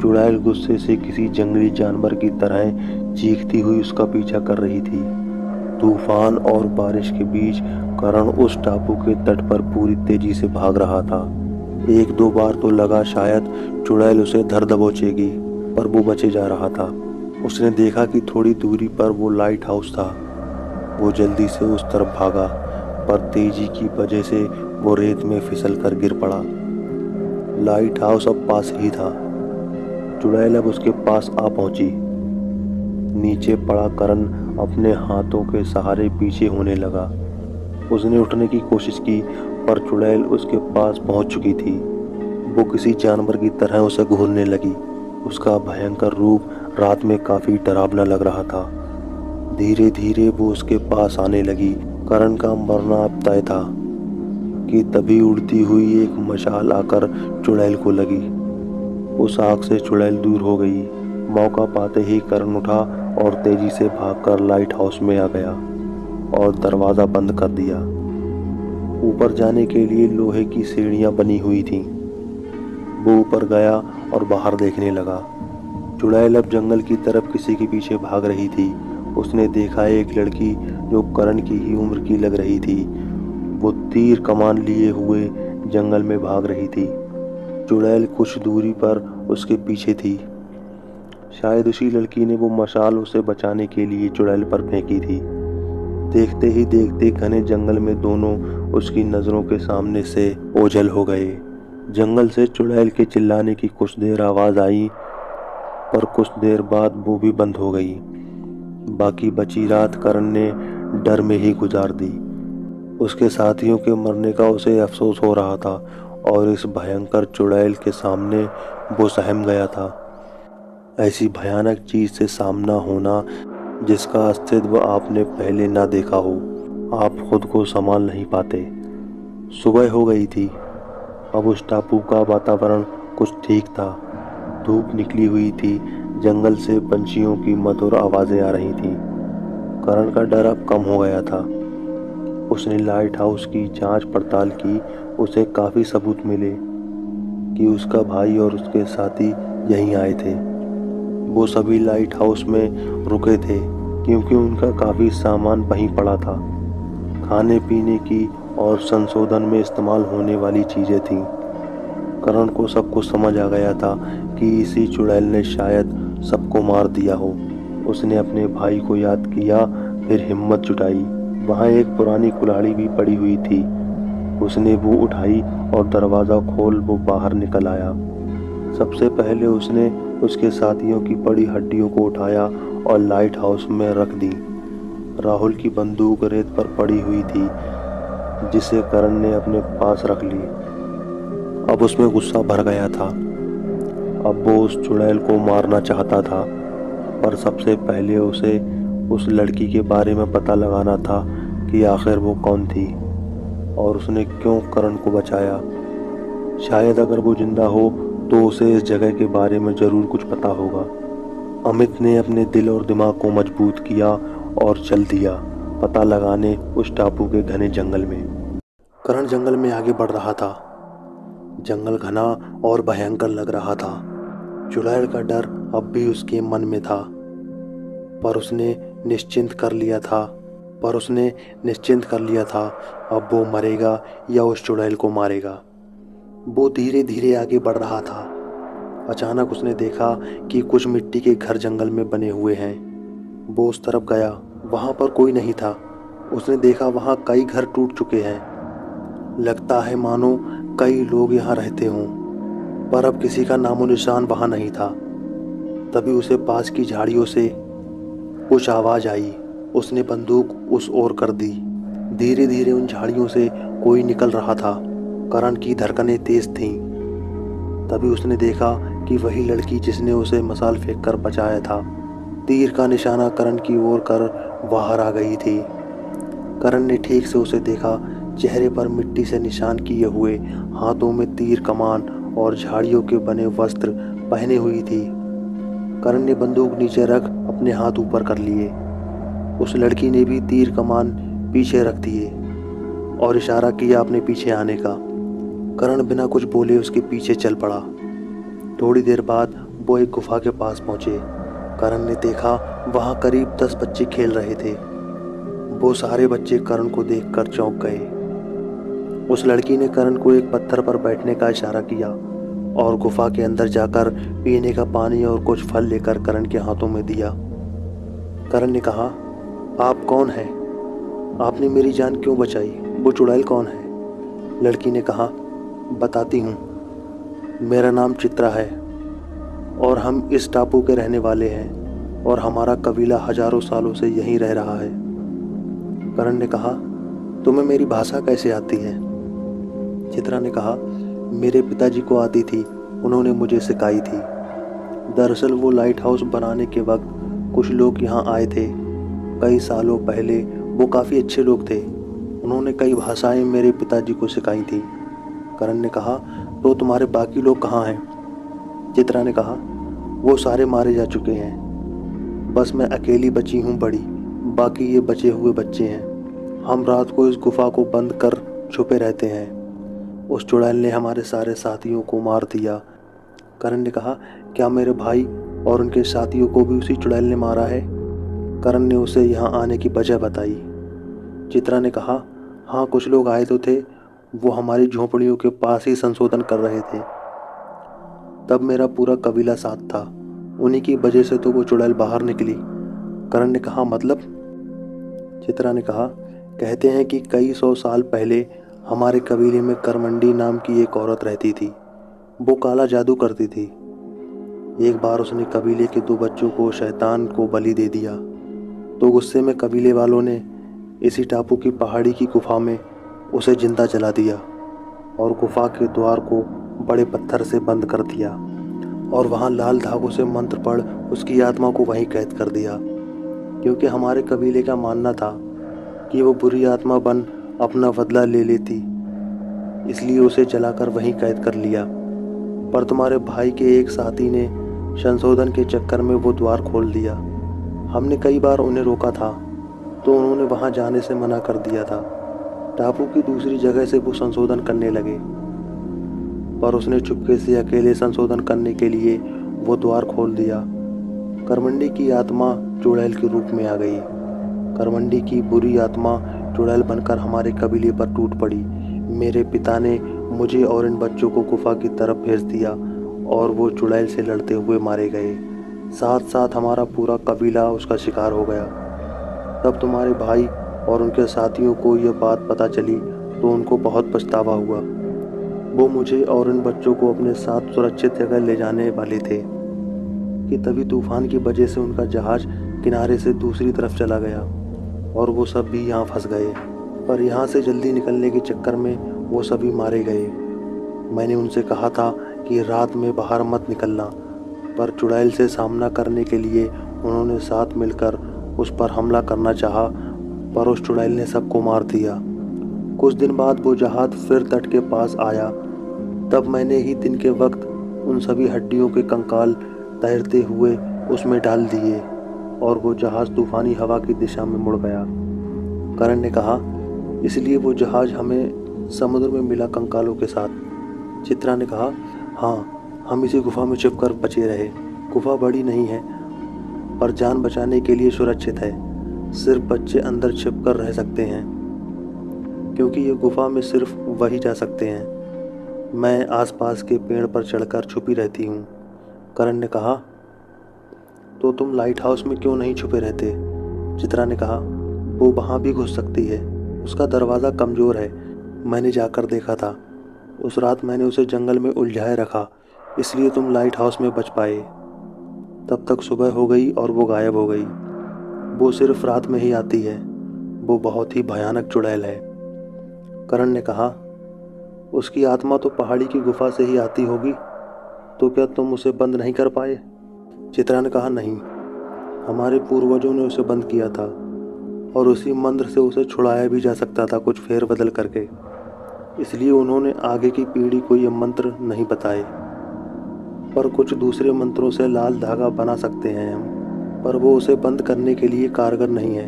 चुड़ैल गुस्से से किसी जंगली जानवर की तरह चीखती हुई उसका पीछा कर रही थी। तूफान और बारिश के बीच करण उस टापू के तट पर पूरी तेजी से भाग रहा था। 1-2 बार तो लगा शायद चुड़ैल उसे धर दबोचेगी, पर वो बचे जा रहा था। उसने देखा कि थोड़ी दूरी पर वो लाइट हाउस था। वो जल्दी से उस तरफ भागा, पर तेजी की वजह से वो रेत में फिसल कर गिर पड़ा। लाइट हाउस अब पास ही था। चुड़ैल अब उसके पास आ पहुंची। नीचे पड़ा करण अपने हाथों के सहारे पीछे होने लगा। उसने उठने की कोशिश की, पर चुड़ैल उसके पास पहुंच चुकी थी। वो किसी जानवर की तरह उसे घूरने लगी। उसका भयंकर रूप रात में काफी डरावना लग रहा था। धीरे धीरे वो उसके पास आने लगी। करण का मरना अब तय था कि तभी उड़ती हुई एक मशाल आकर चुड़ैल को लगी। उस आग से चुड़ैल दूर हो गई। मौका पाते ही करण उठा और तेजी से भागकर लाइट हाउस में आ गया और दरवाजा बंद कर दिया। ऊपर जाने के लिए लोहे की सीढ़ियां बनी हुई थीं। वो ऊपर गया और बाहर देखने लगा। चुड़ैल अब जंगल की तरफ किसी के पीछे भाग रही थी। उसने देखा एक लड़की जो करण की ही उम्र की लग रही थी। वो तीर कमान लिए हुए जंगल में भाग रही थी। चुड़ैल कुछ दूरी पर उसके पीछे थी। शायद उसी लड़की ने वो मशाल उसे बचाने के लिए चुड़ैल पर फेंकी थी। देखते ही देखते घने जंगल में दोनों उसकी नजरों के सामने से ओझल हो गए। जंगल से चुड़ैल के चिल्लाने की कुछ देर आवाज आई, पर कुछ देर बाद वो भी बंद हो गई। बाकी बची रात करण ने डर में ही गुजार दी। उसके साथियों के मरने का उसे अफसोस हो रहा था, और इस भयंकर चुड़ैल के सामने वो सहम गया था। ऐसी भयानक चीज से सामना होना जिसका अस्तित्व आपने पहले ना देखा हो, आप खुद को संभाल नहीं पाते। सुबह हो गई थी। अब उस टापू का वातावरण कुछ ठीक था। धूप निकली हुई थी। जंगल से पंछियों की मधुर आवाजें आ रही थीं। करण का डर अब कम हो गया था। उसने लाइट हाउस की जांच पड़ताल की। उसे काफी सबूत मिले कि उसका भाई और उसके साथी यहीं आए थे। वो सभी लाइट हाउस में रुके थे क्योंकि उनका काफी सामान वहीं पड़ा था। खाने पीने की और संशोधन में इस्तेमाल होने वाली चीजें थीं। करण को सब कुछ समझ आ गया था कि इसी चुड़ैल ने शायद सबको मार दिया हो। उसने अपने भाई को याद किया, फिर हिम्मत जुटाई। वहां एक पुरानी कुल्हाड़ी भी पड़ी हुई थी। उसने वो उठाई और दरवाजा खोल वो बाहर निकल आया। सबसे पहले उसने उसके साथियों की पड़ी हड्डियों को उठाया और लाइट हाउस में रख दी। राहुल की बंदूक रेत पर पड़ी हुई थी, जिसे करण ने अपने पास रख ली। अब उसमें गुस्सा भर गया था। अब वो उस चुड़ैल को मारना चाहता था, पर सबसे पहले उसे उस लड़की के बारे में पता लगाना था कि आखिर वो कौन थी और उसने क्यों करण को बचाया। शायद अगर वो जिंदा हो तो उसे इस जगह के बारे में ज़रूर कुछ पता होगा। अमित ने अपने दिल और दिमाग को मजबूत किया और चल दिया पता लगाने उस टापू के घने जंगल में। करण जंगल में आगे बढ़ रहा था। जंगल घना और भयंकर लग रहा था। चुड़ैल का डर अब भी उसके मन में था, पर उसने निश्चिंत कर लिया था अब वो मरेगा या उस चुड़ैल को मारेगा। वो धीरे धीरे आगे बढ़ रहा था। अचानक उसने देखा कि कुछ मिट्टी के घर जंगल में बने हुए हैं। वो उस तरफ गया, वहाँ पर कोई नहीं था। उसने देखा वहाँ कई घर टूट चुके हैं। लगता है मानो कई लोग यहाँ रहते हों, पर अब किसी का नामो निशान वहाँ नहीं था। तभी उसे पास की झाड़ियों से कुछ आवाज़ आई। उसने बंदूक उस ओर कर दी। धीरे धीरे उन झाड़ियों से कोई निकल रहा था। करण की धड़कनें तेज थीं। तभी उसने देखा कि वही लड़की जिसने उसे मसाल फेंक कर बचाया था, तीर का निशाना करण की ओर कर बाहर आ गई थी। करण ने ठीक से उसे देखा। चेहरे पर मिट्टी से निशान किए हुए, हाथों में तीर कमान और झाड़ियों के बने वस्त्र पहने हुई थी। करण ने बंदूक नीचे रख अपने हाथ ऊपर कर लिए। उस लड़की ने भी तीर कमान पीछे रख दिए और इशारा किया अपने पीछे आने का। करण बिना कुछ बोले उसके पीछे चल पड़ा। थोड़ी देर बाद वो एक गुफा के पास पहुंचे। करण ने देखा वहां करीब 10 बच्चे खेल रहे थे। वो सारे बच्चे करण को देखकर चौंक गए। उस लड़की ने करण को एक पत्थर पर बैठने का इशारा किया और गुफा के अंदर जाकर पीने का पानी और कुछ फल लेकर करण के हाथों में दिया। करण ने कहा, आप कौन हैं? आपने मेरी जान क्यों बचाई? वो चुड़ैल कौन है? लड़की ने कहा, बताती हूँ। मेरा नाम चित्रा है और हम इस टापू के रहने वाले हैं और हमारा कबीला हजारों सालों से यहीं रह रहा है। करण ने कहा, तुम्हें मेरी भाषा कैसे आती है? चित्रा ने कहा, मेरे पिताजी को आती थी, उन्होंने मुझे सिखाई थी। दरअसल वो लाइट हाउस बनाने के वक्त कुछ लोग यहाँ आए थे। कई सालों पहले वो काफ़ी अच्छे लोग थे। उन्होंने कई भाषाएं मेरे पिताजी को सिखाई थी। करण ने कहा, तो तुम्हारे बाकी लोग कहाँ हैं? चित्रा ने कहा, वो सारे मारे जा चुके हैं। बस मैं अकेली बची हूँ बड़ी, बाकी ये बचे हुए बच्चे हैं। हम रात को इस गुफा को बंद कर छुपे रहते हैं। उस चुड़ैल ने हमारे सारे साथियों को मार दिया। करण ने कहा, क्या मेरे भाई और उनके साथियों को भी उसी चुड़ैल ने मारा है? करण ने उसे यहाँ आने की वजह बताई। चित्रा ने कहा, हाँ, कुछ लोग आए तो थे, वो हमारी झोंपड़ियों के पास ही संशोधन कर रहे थे। तब मेरा पूरा कबीला साथ था, उन्हीं की वजह से तो वो चुड़ैल बाहर निकली। करण ने कहा, मतलब? चित्रा ने कहा, कहते हैं कि कई 100 साल पहले हमारे कबीले में करमंडी नाम की एक औरत रहती थी। वो काला जादू करती थी। एक बार उसने कबीले के 2 बच्चों को शैतान को बलि दे दिया, तो गुस्से में कबीले वालों ने इसी टापू की पहाड़ी की गुफा में उसे जिंदा जला दिया और गुफा के द्वार को बड़े पत्थर से बंद कर दिया और वहाँ लाल धागों से मंत्र पढ़ उसकी आत्मा को वहीं कैद कर दिया। क्योंकि हमारे कबीले का मानना था कि वो बुरी आत्मा बन अपना बदला ले लेती, इसलिए उसे जलाकर वहीं कैद कर लिया। पर तुम्हारे भाई के एक साथी ने संशोधन के चक्कर में वो द्वार खोल दिया। हमने कई बार उन्हें रोका था, तो उन्होंने वहाँ जाने से मना कर दिया था। टापू की दूसरी जगह से वो संशोधन करने लगे, पर उसने चुपके से अकेले संशोधन करने के लिए वो द्वार खोल दिया। करमंडी की आत्मा चुड़ैल के रूप में आ गई। करमंडी की बुरी आत्मा चुड़ैल बनकर हमारे कबीले पर टूट पड़ी। मेरे पिता ने मुझे और इन बच्चों को गुफा की तरफ भेज दिया और वो चुड़ैल से लड़ते हुए मारे गए। साथ साथ हमारा पूरा कबीला उसका शिकार हो गया। तब तुम्हारे भाई और उनके साथियों को यह बात पता चली तो उनको बहुत पछतावा हुआ। वो मुझे और इन बच्चों को अपने साथ सुरक्षित जगह ले जाने वाले थे कि तभी तूफान की वजह से उनका जहाज किनारे से दूसरी तरफ चला गया। और वो सब भी यहाँ फंस गए। पर यहाँ से जल्दी निकलने के चक्कर में वो सभी मारे गए। मैंने उनसे कहा था कि रात में बाहर मत निकलना, पर चुड़ैल से सामना करने के लिए उन्होंने साथ मिलकर उस पर हमला करना चाहा, पर उस चुड़ैल ने सबको मार दिया। कुछ दिन बाद वो जहाज फिर तट के पास आया। तब मैंने ही दिन के वक्त उन सभी हड्डियों के कंकाल तैरते हुए उसमें डाल दिए और वो जहाज तूफानी हवा की दिशा में मुड़ गया। करण ने कहा, इसलिए वो जहाज हमें समुद्र में मिला कंकालों के साथ। चित्रा ने कहा, हाँ, हम इसी गुफा में छिपकर बचे रहे। गुफा बड़ी नहीं है, पर जान बचाने के लिए सुरक्षित है। सिर्फ बच्चे अंदर छिपकर रह सकते हैं, क्योंकि ये गुफा में सिर्फ वही जा सकते हैं। मैं आसपास के पेड़ पर चढ़कर छुपी रहती हूँ। करण ने कहा, तो तुम लाइट हाउस में क्यों नहीं छुपे रहते? चित्रा ने कहा, वो वहाँ भी घुस सकती है, उसका दरवाज़ा कमज़ोर है। मैंने जाकर देखा था। उस रात मैंने उसे जंगल में उलझाए रखा, इसलिए तुम लाइट हाउस में बच पाए। तब तक सुबह हो गई और वो गायब हो गई। वो सिर्फ रात में ही आती है। वो बहुत ही भयानक चुड़ैल है। करण ने कहा, उसकी आत्मा तो पहाड़ी की गुफा से ही आती होगी, तो क्या तुम उसे बंद नहीं कर पाए? चित्रा ने कहा, नहीं, हमारे पूर्वजों ने उसे बंद किया था और उसी मंत्र से उसे छुड़ाया भी जा सकता था, कुछ फेर बदल करके। इसलिए उन्होंने आगे की पीढ़ी को ये मंत्र नहीं बताए। पर कुछ दूसरे मंत्रों से लाल धागा बना सकते हैं हम, पर वो उसे बंद करने के लिए कारगर नहीं है।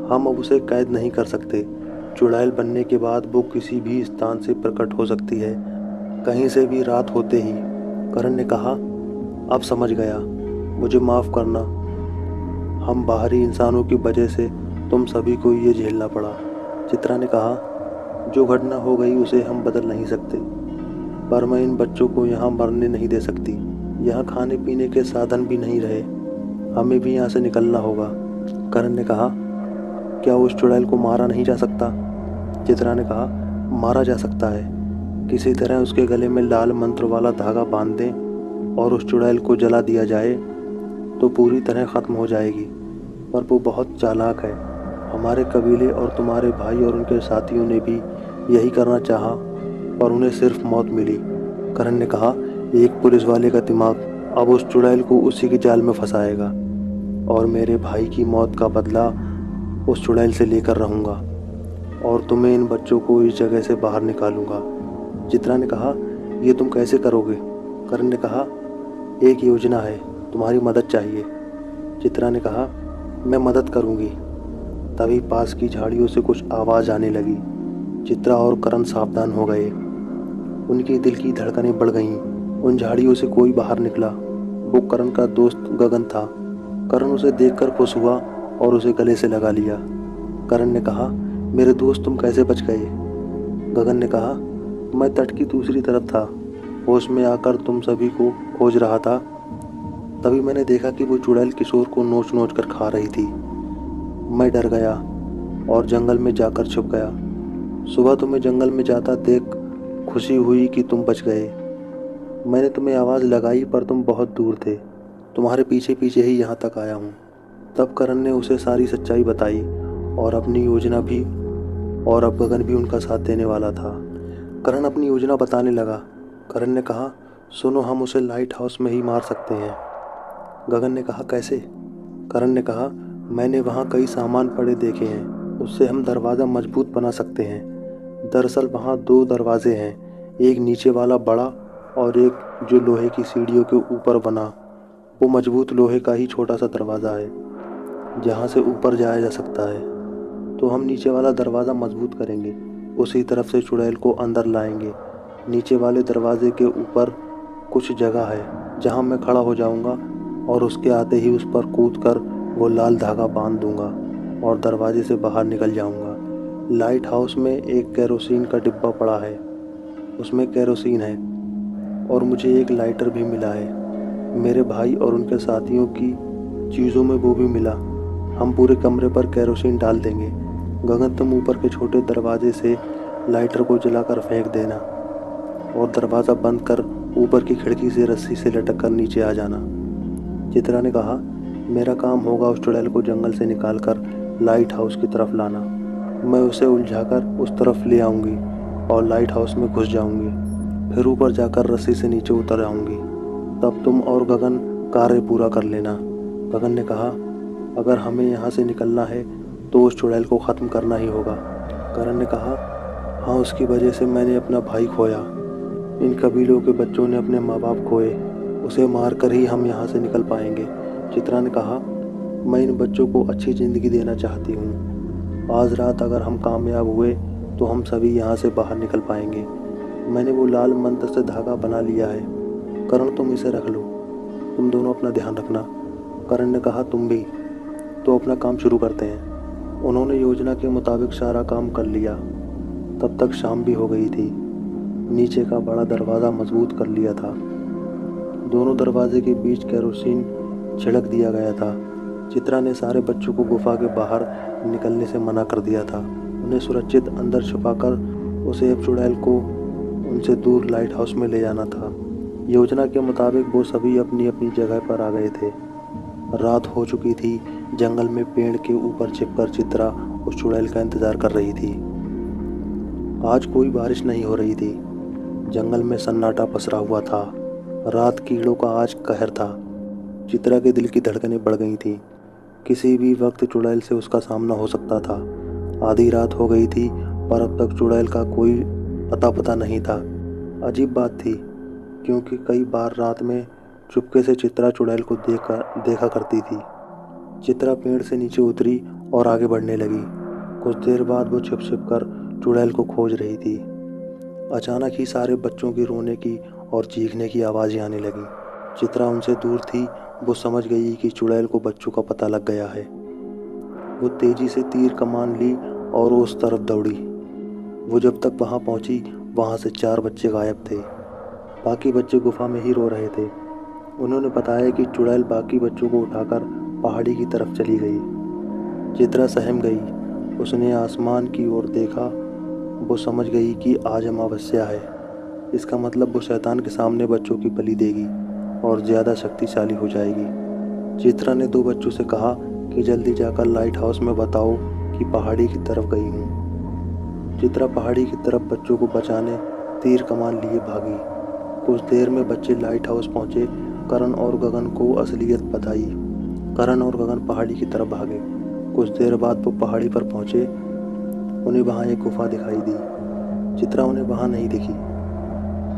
हम अब उसे कैद नहीं कर सकते। चुड़ैल बनने के बाद वो किसी भी स्थान से प्रकट हो सकती है, कहीं से भी रात होते ही। करण ने कहा, अब समझ गया, मुझे माफ़ करना। हम बाहरी इंसानों की वजह से तुम सभी को ये झेलना पड़ा। चित्रा ने कहा, जो घटना हो गई उसे हम बदल नहीं सकते, पर मैं इन बच्चों को यहाँ मरने नहीं दे सकती। यहाँ खाने पीने के साधन भी नहीं रहे, हमें भी यहाँ से निकलना होगा। करण ने कहा, क्या उस चुड़ैल को मारा नहीं जा सकता? चित्रा ने कहा, मारा जा सकता है। किसी तरह उसके गले में लाल मंत्र वाला धागा बांध दें और उस चुड़ैल को जला दिया जाए तो पूरी तरह ख़त्म हो जाएगी। पर वो बहुत चालाक है। हमारे कबीले और तुम्हारे भाई और उनके साथियों ने भी यही करना चाहा, पर उन्हें सिर्फ मौत मिली। करण ने कहा, एक पुलिस वाले का दिमाग अब उस चुड़ैल को उसी के जाल में फंसाएगा और मेरे भाई की मौत का बदला उस चुड़ैल से लेकर रहूँगा और तुम्हें इन बच्चों को इस जगह से बाहर निकालूंगा। चित्रा ने कहा, ये तुम कैसे करोगे? करण ने कहा, एक योजना है, तुम्हारी मदद चाहिए। चित्रा ने कहा, मैं मदद करूँगी। तभी पास की झाड़ियों से कुछ आवाज़ आने लगी। चित्रा और करण सावधान हो गए। उनके दिल की धड़कनें बढ़ गईं। उन झाड़ियों से कोई बाहर निकला। वो करण का दोस्त गगन था। करण उसे देखकर खुश हुआ और उसे गले से लगा लिया। करण ने कहा, मेरे दोस्त, तुम कैसे बच गए? गगन ने कहा, मैं तट की दूसरी तरफ था, होश में आकर तुम सभी को खोज रहा था। तभी मैंने देखा कि वो चुड़ैल किशोर को नोच नोच कर खा रही थी। मैं डर गया और जंगल में जाकर छुप गया। सुबह तुम्हें जंगल में जाता देख खुशी हुई कि तुम बच गए। मैंने तुम्हें आवाज़ लगाई, पर तुम बहुत दूर थे। तुम्हारे पीछे पीछे ही यहाँ तक आया हूँ। तब करण ने उसे सारी सच्चाई बताई और अपनी योजना भी, और अब गगन भी उनका साथ देने वाला था। करण अपनी योजना बताने लगा। करण ने कहा, सुनो, हम उसे लाइट हाउस में ही मार सकते हैं। गगन ने कहा, कैसे? करण ने कहा, मैंने वहाँ कई सामान पड़े देखे हैं, उससे हम दरवाज़ा मजबूत बना सकते हैं। दरअसल वहाँ 2 दरवाजे हैं, एक नीचे वाला बड़ा और एक जो लोहे की सीढ़ियों के ऊपर बना। वो मजबूत लोहे का ही छोटा सा दरवाज़ा है जहाँ से ऊपर जाया जा सकता है। तो हम नीचे वाला दरवाज़ा मजबूत करेंगे, उसी तरफ से चुड़ैल को अंदर लाएंगे। नीचे वाले दरवाजे के ऊपर कुछ जगह है जहाँ मैं खड़ा हो जाऊँगा और उसके आते ही उस पर कूदकर वो लाल धागा बांध दूँगा और दरवाजे से बाहर निकल जाऊँगा। लाइट हाउस में एक केरोसिन का डिब्बा पड़ा है, उसमें केरोसिन है और मुझे एक लाइटर भी मिला है। मेरे भाई और उनके साथियों की चीज़ों में वो भी मिला। हम पूरे कमरे पर केरोसिन डाल देंगे। गगन, तुम ऊपर के छोटे दरवाजे से लाइटर को जलाकर फेंक देना और दरवाज़ा बंद कर ऊपर की खिड़की से रस्सी से लटक कर नीचे आ जाना। चित्रा ने कहा, मेरा काम होगा उस चुड़ैल को जंगल से निकालकर लाइट हाउस की तरफ लाना। मैं उसे उलझाकर उस तरफ ले आऊँगी और लाइट हाउस में घुस जाऊँगी। फिर ऊपर जाकर रस्सी से नीचे उतर आऊँगी। तब तुम और गगन कार्य पूरा कर लेना। गगन ने कहा, अगर हमें यहाँ से निकलना है तो उस चुड़ैल को ख़त्म करना ही होगा। करण ने कहा, हाँ, उसकी वजह से मैंने अपना भाई खोया। इन कबीलों के बच्चों ने अपने माँ बाप खोए। उसे मार कर ही हम यहाँ से निकल पाएंगे। चित्रा ने कहा, मैं इन बच्चों को अच्छी ज़िंदगी देना चाहती हूँ। आज रात अगर हम कामयाब हुए तो हम सभी यहाँ से बाहर निकल पाएंगे। मैंने वो लाल मंत्र से धागा बना लिया है। करण, तुम इसे रख लो। तुम दोनों अपना ध्यान रखना। करण ने कहा, तुम भी। तो अपना काम शुरू करते हैं। उन्होंने योजना के मुताबिक सारा काम कर लिया। तब तक शाम भी हो गई थी। नीचे का बड़ा दरवाज़ा मजबूत कर लिया था। दोनों दरवाजे के बीच केरोसिन छिड़क दिया गया था। चित्रा ने सारे बच्चों को गुफा के बाहर निकलने से मना कर दिया था। उन्हें सुरक्षित अंदर छुपाकर उसे अब चुड़ैल को उनसे दूर लाइट हाउस में ले जाना था। योजना के मुताबिक वो सभी अपनी अपनी जगह पर आ गए थे। रात हो चुकी थी। जंगल में पेड़ के ऊपर छिपकर चित्रा उस चुड़ैल का इंतजार कर रही थी। आज कोई बारिश नहीं हो रही थी। जंगल में सन्नाटा पसरा हुआ था। रात कीड़ों का आज कहर था। चित्रा के दिल की धड़कनें बढ़ गई थीं। किसी भी वक्त चुड़ैल से उसका सामना हो सकता था। आधी रात हो गई थी पर अब तक चुड़ैल का कोई अता पता नहीं था। अजीब बात थी, क्योंकि कई बार रात में चुपके से चित्रा चुड़ैल को देखा करती थी। चित्रा पेड़ से नीचे उतरी और आगे बढ़ने लगी। कुछ देर बाद वो छिप छिप कर चुड़ैल को खोज रही थी। अचानक ही सारे बच्चों की रोने की और चीखने की आवाज़ें आने लगी। चित्रा उनसे दूर थी। वो समझ गई कि चुड़ैल को बच्चों का पता लग गया है। वो तेजी से तीर कमान ली और उस तरफ दौड़ी। वो जब तक वहाँ पहुँची, वहाँ से 4 बच्चे गायब थे। बाकी बच्चे गुफा में ही रो रहे थे। उन्होंने बताया कि चुड़ैल बाकी बच्चों को उठाकर पहाड़ी की तरफ चली गई। चित्रा सहम गई। उसने आसमान की ओर देखा। वो समझ गई कि आज अमावस्या है। इसका मतलब वो शैतान के सामने बच्चों की बलि देगी और ज़्यादा शक्तिशाली हो जाएगी। चित्रा ने 2 बच्चों से कहा कि जल्दी जाकर लाइट हाउस में बताओ कि पहाड़ी की तरफ गई हूँ। चित्रा पहाड़ी की तरफ बच्चों को बचाने तीर कमान लिए भागी। कुछ देर में बच्चे लाइट हाउस पहुँचे। करण और गगन को असलियत बताई। करण और गगन पहाड़ी की तरफ भागे। कुछ देर बाद वो पहाड़ी पर पहुँचे। उन्हें वहाँ एक गुफा दिखाई दी। चित्रा उन्हें वहाँ नहीं दिखी।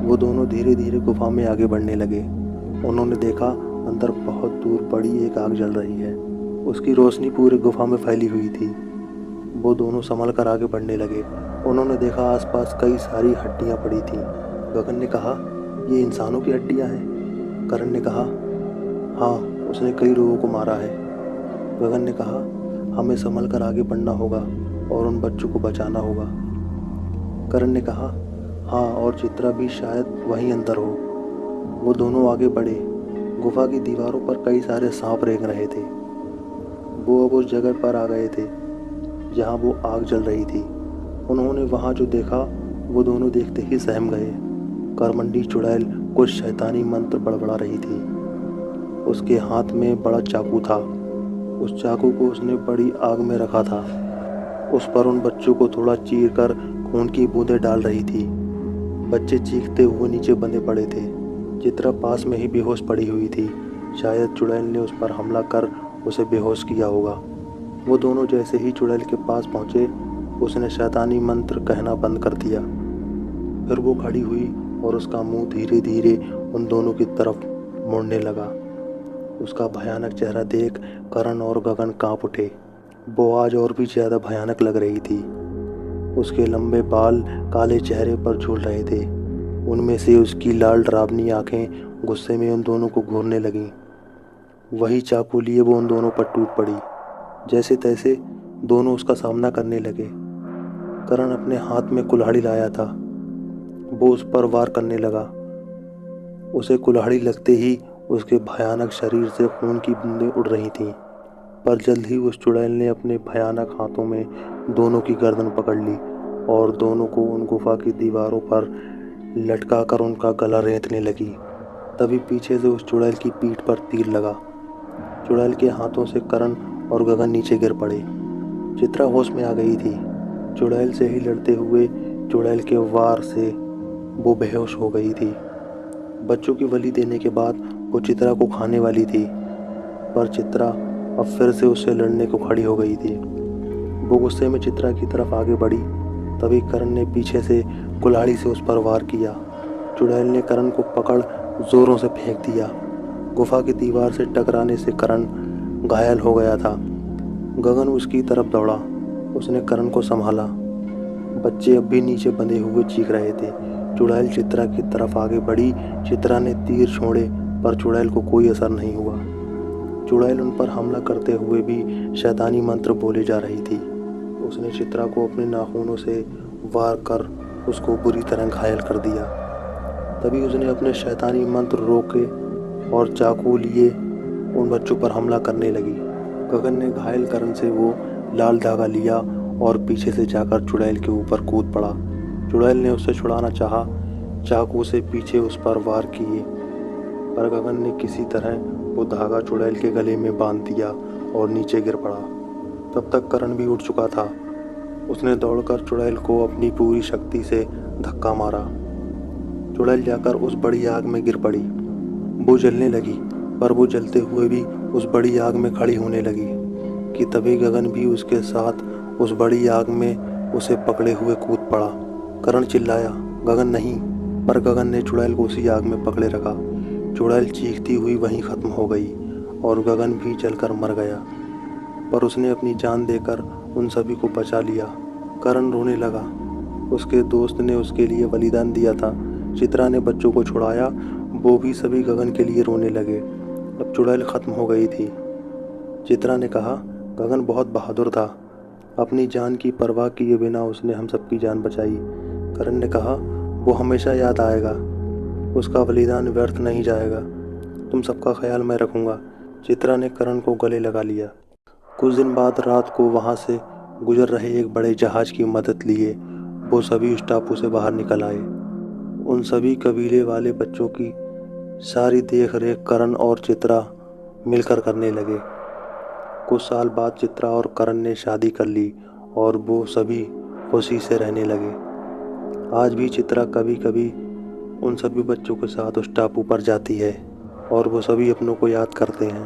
वो दोनों धीरे धीरे गुफा में आगे बढ़ने लगे। उन्होंने देखा अंदर बहुत दूर बड़ी एक आग जल रही है। उसकी रोशनी पूरे गुफा में फैली हुई थी। वो दोनों संभल कर आगे बढ़ने लगे। उन्होंने देखा आसपास कई सारी हड्डियाँ पड़ी थीं। गगन ने कहा, ये इंसानों की हड्डियाँ हैं। करण ने कहा, हाँ, उसने कई लोगों को मारा है। गगन ने कहा, हमें संभल कर आगे बढ़ना होगा और उन बच्चों को बचाना होगा। करण ने कहा, हाँ, और चित्रा भी शायद वहीं अंदर हो। वो दोनों आगे बढ़े। गुफा की दीवारों पर कई सारे सांप रेंग रहे थे। वो अब उस जगह पर आ गए थे जहाँ वो आग जल रही थी। उन्होंने वहाँ जो देखा वो दोनों देखते ही सहम गए। करमंडी चुड़ैल कुछ शैतानी मंत्र बड़बड़ा रही थी। उसके हाथ में बड़ा चाकू था। उस चाकू को उसने बड़ी आग में रखा था। उस पर उन बच्चों को थोड़ा चीर कर खून की बूंदें डाल रही थी। बच्चे चीखते हुए नीचे बंधे पड़े थे। चित्रा पास में ही बेहोश पड़ी हुई थी। शायद चुड़ैल ने उस पर हमला कर उसे बेहोश किया होगा। वो दोनों जैसे ही चुड़ैल के पास पहुँचे, उसने शैतानी मंत्र कहना बंद कर दिया। फिर वो खड़ी हुई और उसका मुंह धीरे धीरे उन दोनों की तरफ मुड़ने लगा। उसका भयानक चेहरा देख करण और गगन कांप उठे। वो आज और भी ज़्यादा भयानक लग रही थी। उसके लंबे बाल काले चेहरे पर झूल रहे थे। उनमें से उसकी लाल डरावनी आंखें गुस्से में उन दोनों को घूरने लगीं। वही चाकू लिए वो उन दोनों पर टूट पड़ी। जैसे तैसे दोनों उसका सामना करने लगे। करण अपने हाथ में कुल्हाड़ी लाया था। वो उस पर वार करने लगा। उसे कुल्हाड़ी लगते ही उसके भयानक शरीर से खून की बूंदें उड़ रही थीं। पर जल्द ही उस चुड़ैल ने अपने भयानक हाथों में दोनों की गर्दन पकड़ ली और दोनों को उन गुफा की दीवारों पर लटका कर उनका गला रेंतने लगी। तभी पीछे से उस चुड़ैल की पीठ पर तीर लगा। चुड़ैल के हाथों से करण और गगन नीचे गिर पड़े। चित्रा होश में आ गई थी। चुड़ैल से ही लड़ते हुए चुड़ैल के वार से वो बेहोश हो गई थी। बच्चों की बलि देने के बाद वो चित्रा को खाने वाली थी, पर चित्रा अब फिर से उससे लड़ने को खड़ी हो गई थी। वो गुस्से में चित्रा की तरफ आगे बढ़ी, तभी करण ने पीछे से कुल्हाड़ी से उस पर वार किया। चुड़ैल ने करण को पकड़ जोरों से फेंक दिया। गुफा की दीवार से टकराने से करण घायल हो गया था। गगन उसकी तरफ दौड़ा। उसने करण को संभाला। बच्चे अब भी नीचे बंधे हुए चीख रहे थे। चुड़ैल चित्रा की तरफ आगे बढ़ी। चित्रा ने तीर छोड़े, पर चुड़ैल को कोई असर नहीं हुआ। चुड़ैल उन पर हमला करते हुए भी शैतानी मंत्र बोले जा रही थी। उसने चित्रा को अपने नाखूनों से वार कर उसको बुरी तरह घायल कर दिया। तभी उसने अपने शैतानी मंत्र रोके और चाकू लिए उन बच्चों पर हमला करने लगी। गगन ने घायल करण से वो लाल धागा लिया और पीछे से जाकर चुड़ैल के ऊपर कूद पड़ा। चुड़ैल ने उससे छुड़ाना चाहा, चाकू से पीछे उस पर वार किए, पर गगन ने किसी तरह वो धागा चुड़ैल के गले में बांध दिया और नीचे गिर पड़ा। तब तक करण भी उठ चुका था। उसने दौड़कर चुड़ैल को अपनी पूरी शक्ति से धक्का मारा। चुड़ैल जाकर उस बड़ी आग में गिर पड़ी। वो जलने लगी, पर वो जलते हुए भी उस बड़ी आग में खड़ी होने लगी कि तभी गगन भी उसके साथ उस बड़ी आग में उसे पकड़े हुए कूद पड़ा। करण चिल्लाया, गगन नहीं, पर गगन ने चुड़ैल को उसी आग में पकड़े रखा। चुड़ैल चीखती हुई वहीं खत्म हो गई और गगन भी जलकर मर गया, पर उसने अपनी जान देकर उन सभी को बचा लिया। करण रोने लगा। उसके दोस्त ने उसके लिए बलिदान दिया था। चित्रा ने बच्चों को छुड़ाया। वो भी सभी गगन के लिए रोने लगे। अब चुड़ैल खत्म हो गई थी। चित्रा ने कहा, गगन बहुत बहादुर था। अपनी जान की परवाह किए बिना उसने हम सबकी जान बचाई। करण ने कहा, वो हमेशा याद आएगा। उसका बलिदान व्यर्थ नहीं जाएगा। तुम सबका ख्याल मैं रखूँगा। चित्रा ने करण को गले लगा लिया। कुछ दिन बाद रात को वहाँ से गुजर रहे एक बड़े जहाज की मदद लिए वो सभी उस टापू से बाहर निकल आए। उन सभी कबीले वाले बच्चों की सारी देख रेख करण और चित्रा मिलकर करने लगे। कुछ साल बाद चित्रा और करण ने शादी कर ली और वो सभी खुशी से रहने लगे। आज भी चित्रा कभी कभी उन सभी बच्चों के साथ उस टापू पर जाती है और वो सभी अपनों को याद करते हैं।